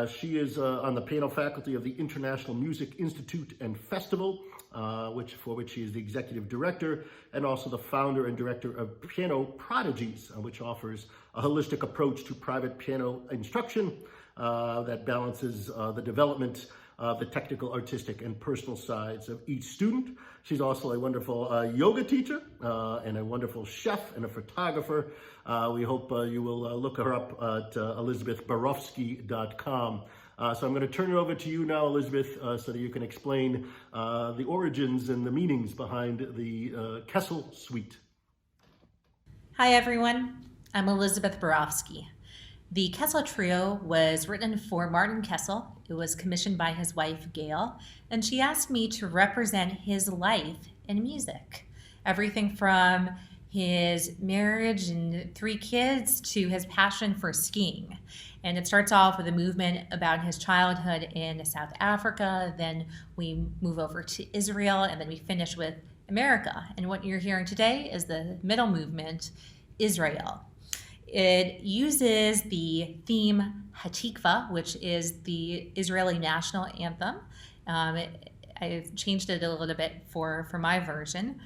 She is on the piano faculty of the International Music Institute and Festival, for which she is the executive director, and also the founder and director of Piano Prodigies, which offers a holistic approach to private piano instruction that balances the development of the technical, artistic, and personal sides of each student. She's also a wonderful yoga teacher and a wonderful chef and a photographer. We hope you will look her up at elizabethborofsky.com. So I'm going to turn it over to you now, Elizabeth, so that you can explain the origins and the meanings behind the Kessel Suite. Hi, everyone. I'm Elizabeth Borofsky. The Kessel Trio was written for Martin Kessel. It was commissioned by his wife, Gail, and she asked me to represent his life in music. Everything from his marriage and 3 kids to his passion for skiing. And it starts off with a movement about his childhood in South Africa, then we move over to Israel, and then we finish with America. And what you're hearing today is the middle movement, Israel. It uses the theme Hatikva, which is the Israeli national anthem. I've changed it a little bit for my version,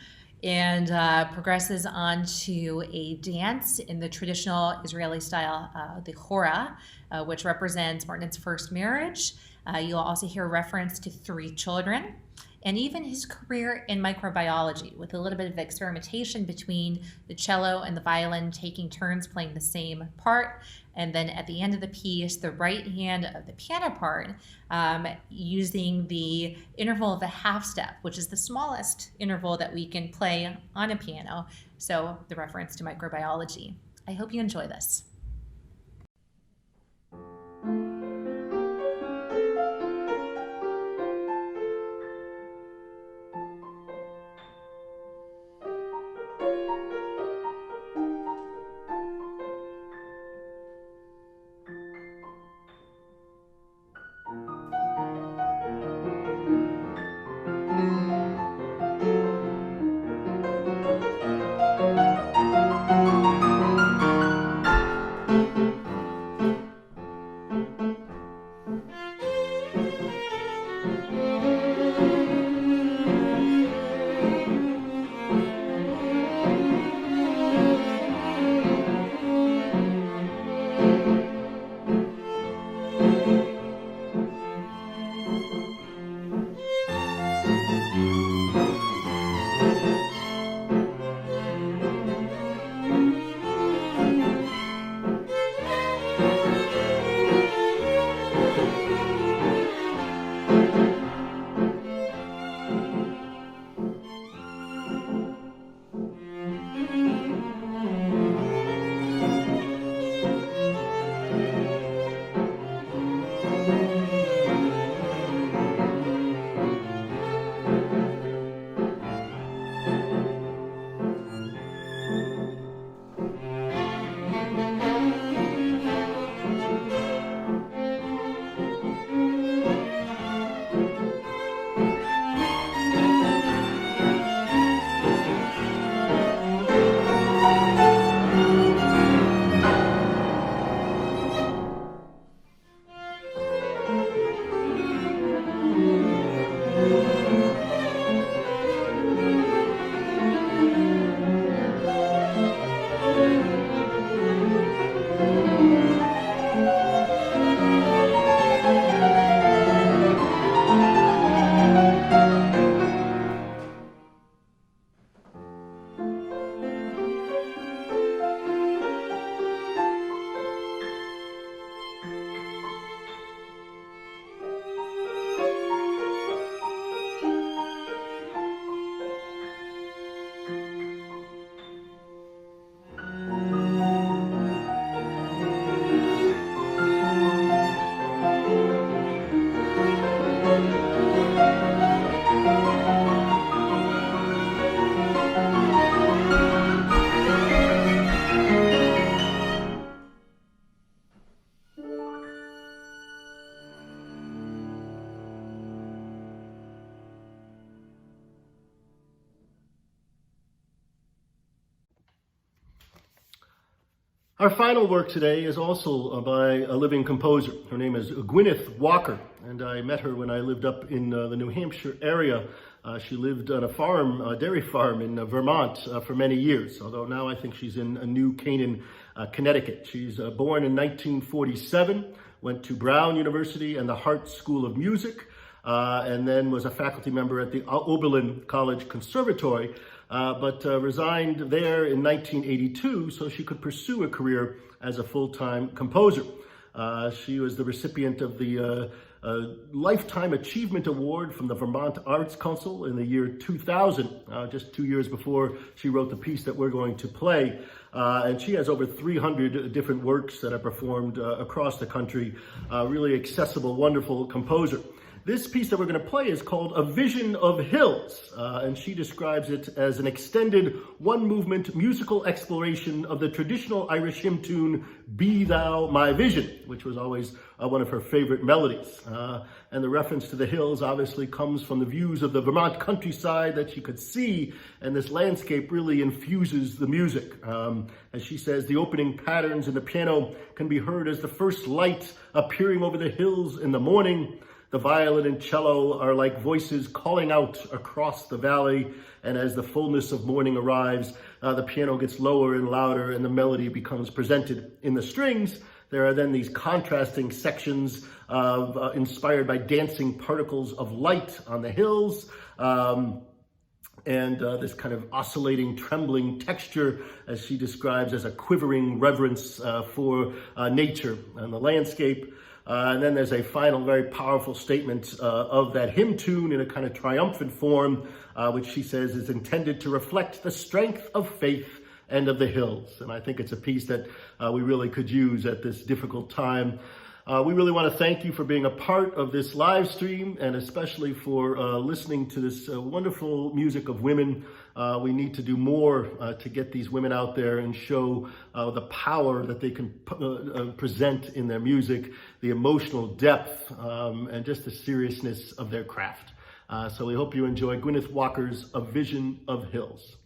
and progresses on to a dance in the traditional Israeli style, the Hora, which represents Martin's first marriage. You'll also hear reference to 3 children, and even his career in microbiology, with a little bit of experimentation between the cello and the violin taking turns playing the same part. And then at the end of the piece, the right hand of the piano part using the interval of a half step, which is the smallest interval that we can play on a piano. So the reference to microbiology. I hope you enjoy this. Our final work today is also by a living composer. Her name is Gwyneth Walker, and I met her when I lived up in the New Hampshire area. She lived on a farm, a dairy farm in Vermont for many years, although now I think she's in New Canaan, Connecticut. She's born in 1947, went to Brown University and the Hart School of Music, and then was a faculty member at the Oberlin College Conservatory, but resigned there in 1982 so she could pursue a career as a full-time composer. She was the recipient of the Lifetime Achievement Award from the Vermont Arts Council in the year 2000, just 2 years before she wrote the piece that we're going to play. And she has over 300 different works that are performed across the country. Really accessible, wonderful composer. This piece that we're going to play is called A Vision of Hills, and she describes it as an extended one-movement musical exploration of the traditional Irish hymn tune, Be Thou My Vision, which was always one of her favorite melodies. And the reference to the hills obviously comes from the views of the Vermont countryside that she could see, and this landscape really infuses the music. As she says, the opening patterns in the piano can be heard as the first light appearing over the hills in the morning. The violin and cello are like voices calling out across the valley, and as the fullness of morning arrives, the piano gets lower and louder and the melody becomes presented. In the strings, there are then these contrasting sections inspired by dancing particles of light on the hills, and this kind of oscillating, trembling texture, as she describes as a quivering reverence for nature and the landscape. And then there's a final, very powerful statement of that hymn tune in a kind of triumphant form, which she says is intended to reflect the strength of faith and of the hills. And I think it's a piece that we really could use at this difficult time. We really want to thank you for being a part of this live stream, and especially for listening to this wonderful music of women. We need to do more to get these women out there and show the power that they can present in their music, the emotional depth, and just the seriousness of their craft. So we hope you enjoy Gwyneth Walker's A Vision of Hills.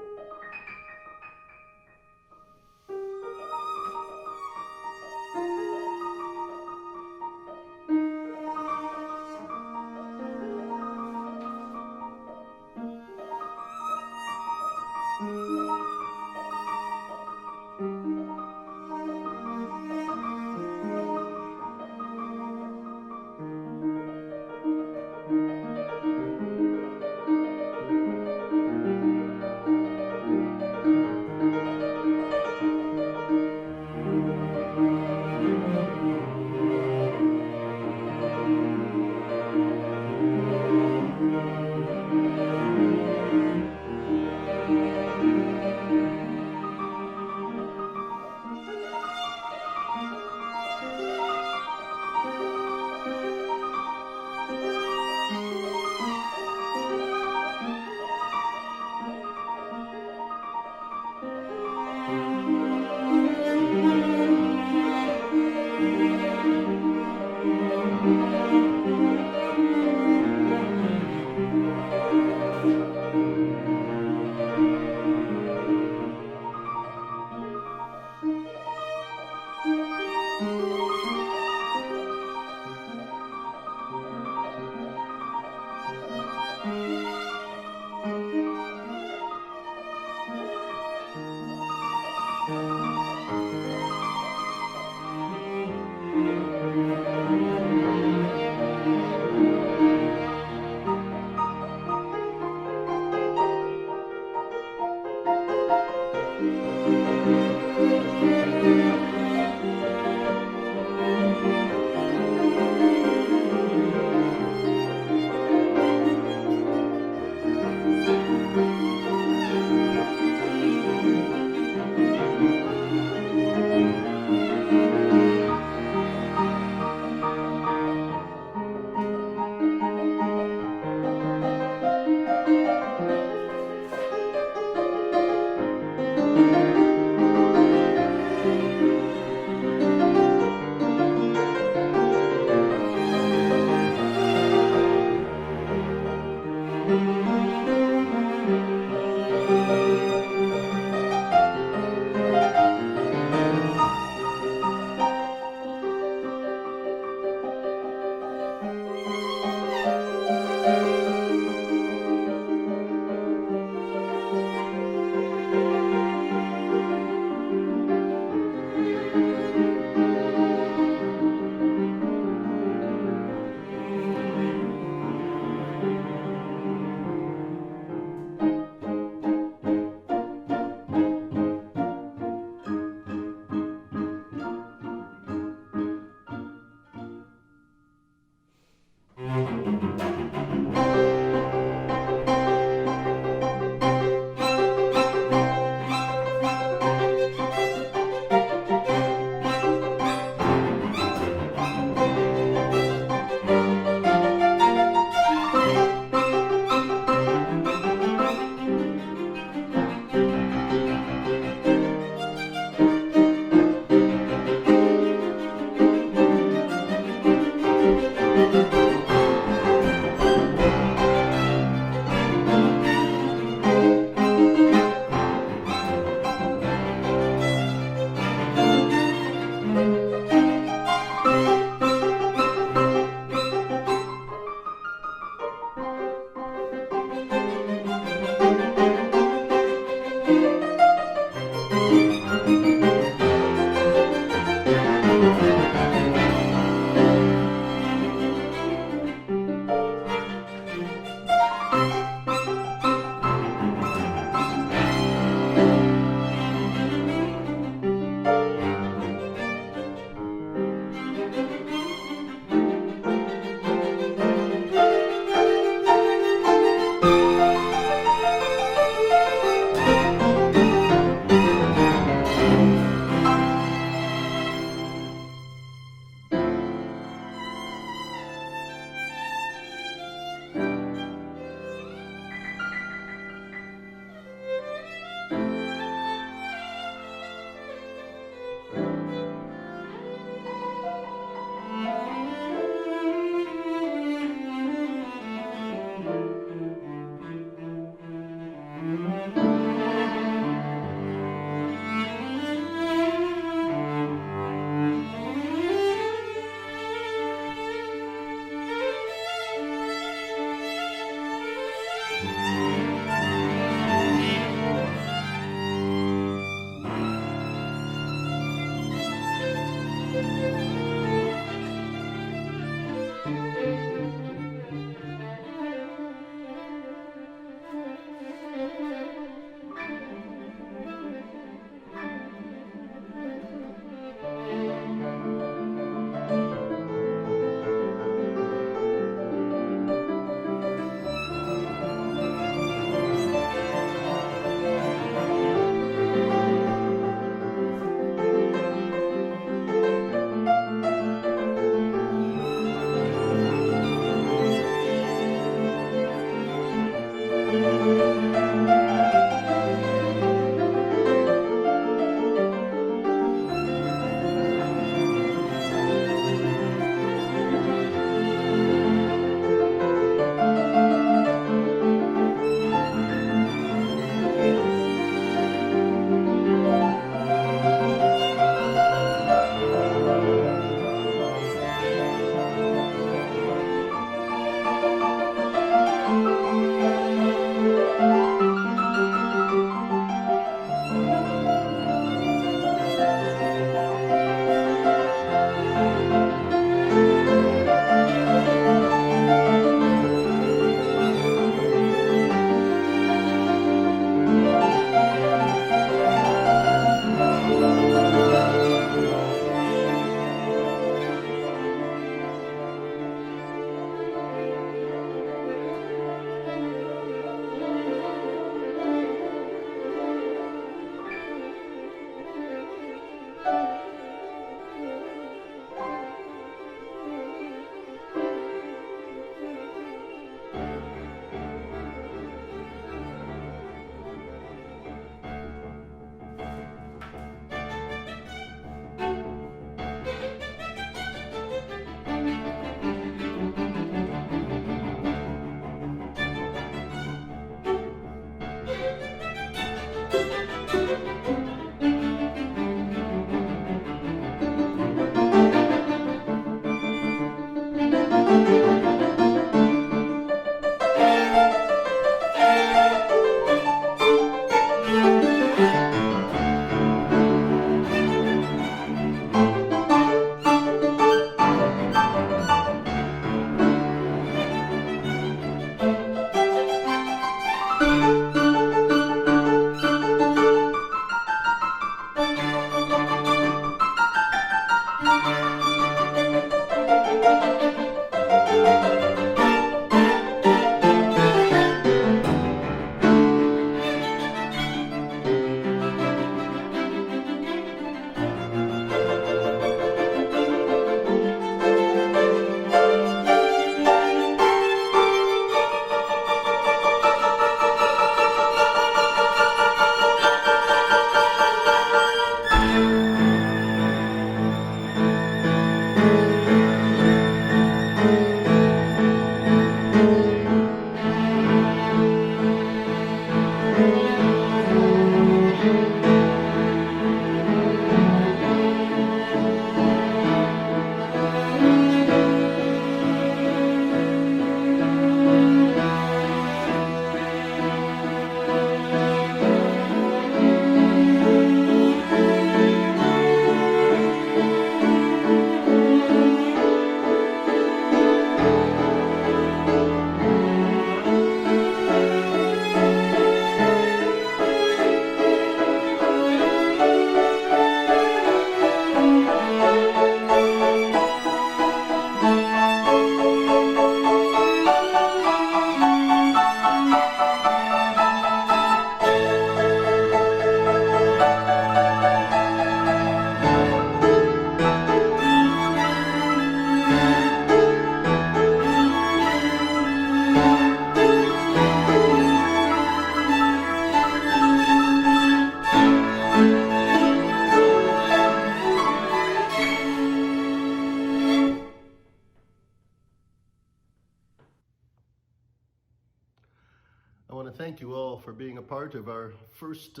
I want to thank you all for being a part of our first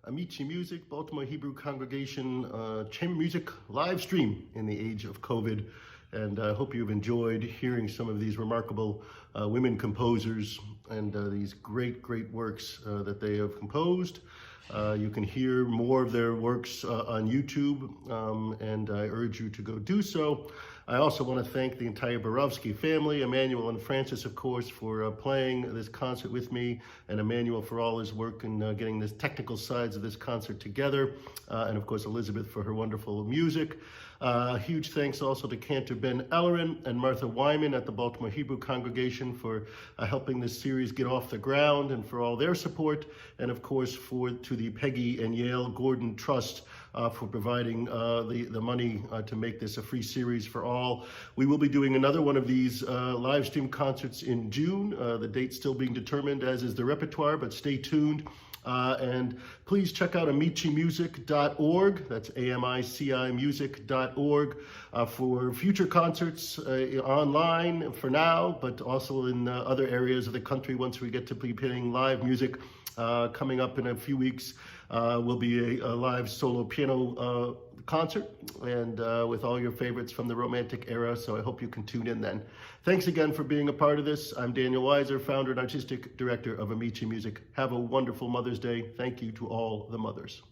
Amici Music, Baltimore Hebrew Congregation Chamber Music live stream in the age of COVID. And I hope you've enjoyed hearing some of these remarkable women composers and these great works that they have composed. You can hear more of their works on YouTube, and I urge you to go do so. I also want to thank the entire Borowski family, Emmanuel and Francis, of course, for playing this concert with me, and Emmanuel for all his work in getting the technical sides of this concert together, and of course Elizabeth for her wonderful music. Huge thanks also to Cantor Ben Ellerin and Martha Wyman at the Baltimore Hebrew Congregation for helping this series get off the ground and for all their support, and of course to the Peggy and Yale Gordon Trust for providing the money to make this a free series for all. We will be doing another one of these live stream concerts in June. The date's still being determined, as is the repertoire, but stay tuned. And please check out amicimusic.org, that's AMICI music.org, for future concerts online for now, but also in other areas of the country once we get to be playing live music. Coming up in a few weeks will be a live solo piano concert, and with all your favorites from the Romantic era, so I hope you can tune in then. Thanks again for being a part of this. I'm Daniel Weiser, founder and artistic director of Amici Music. Have a wonderful Mother's Day. Thank you to all the mothers.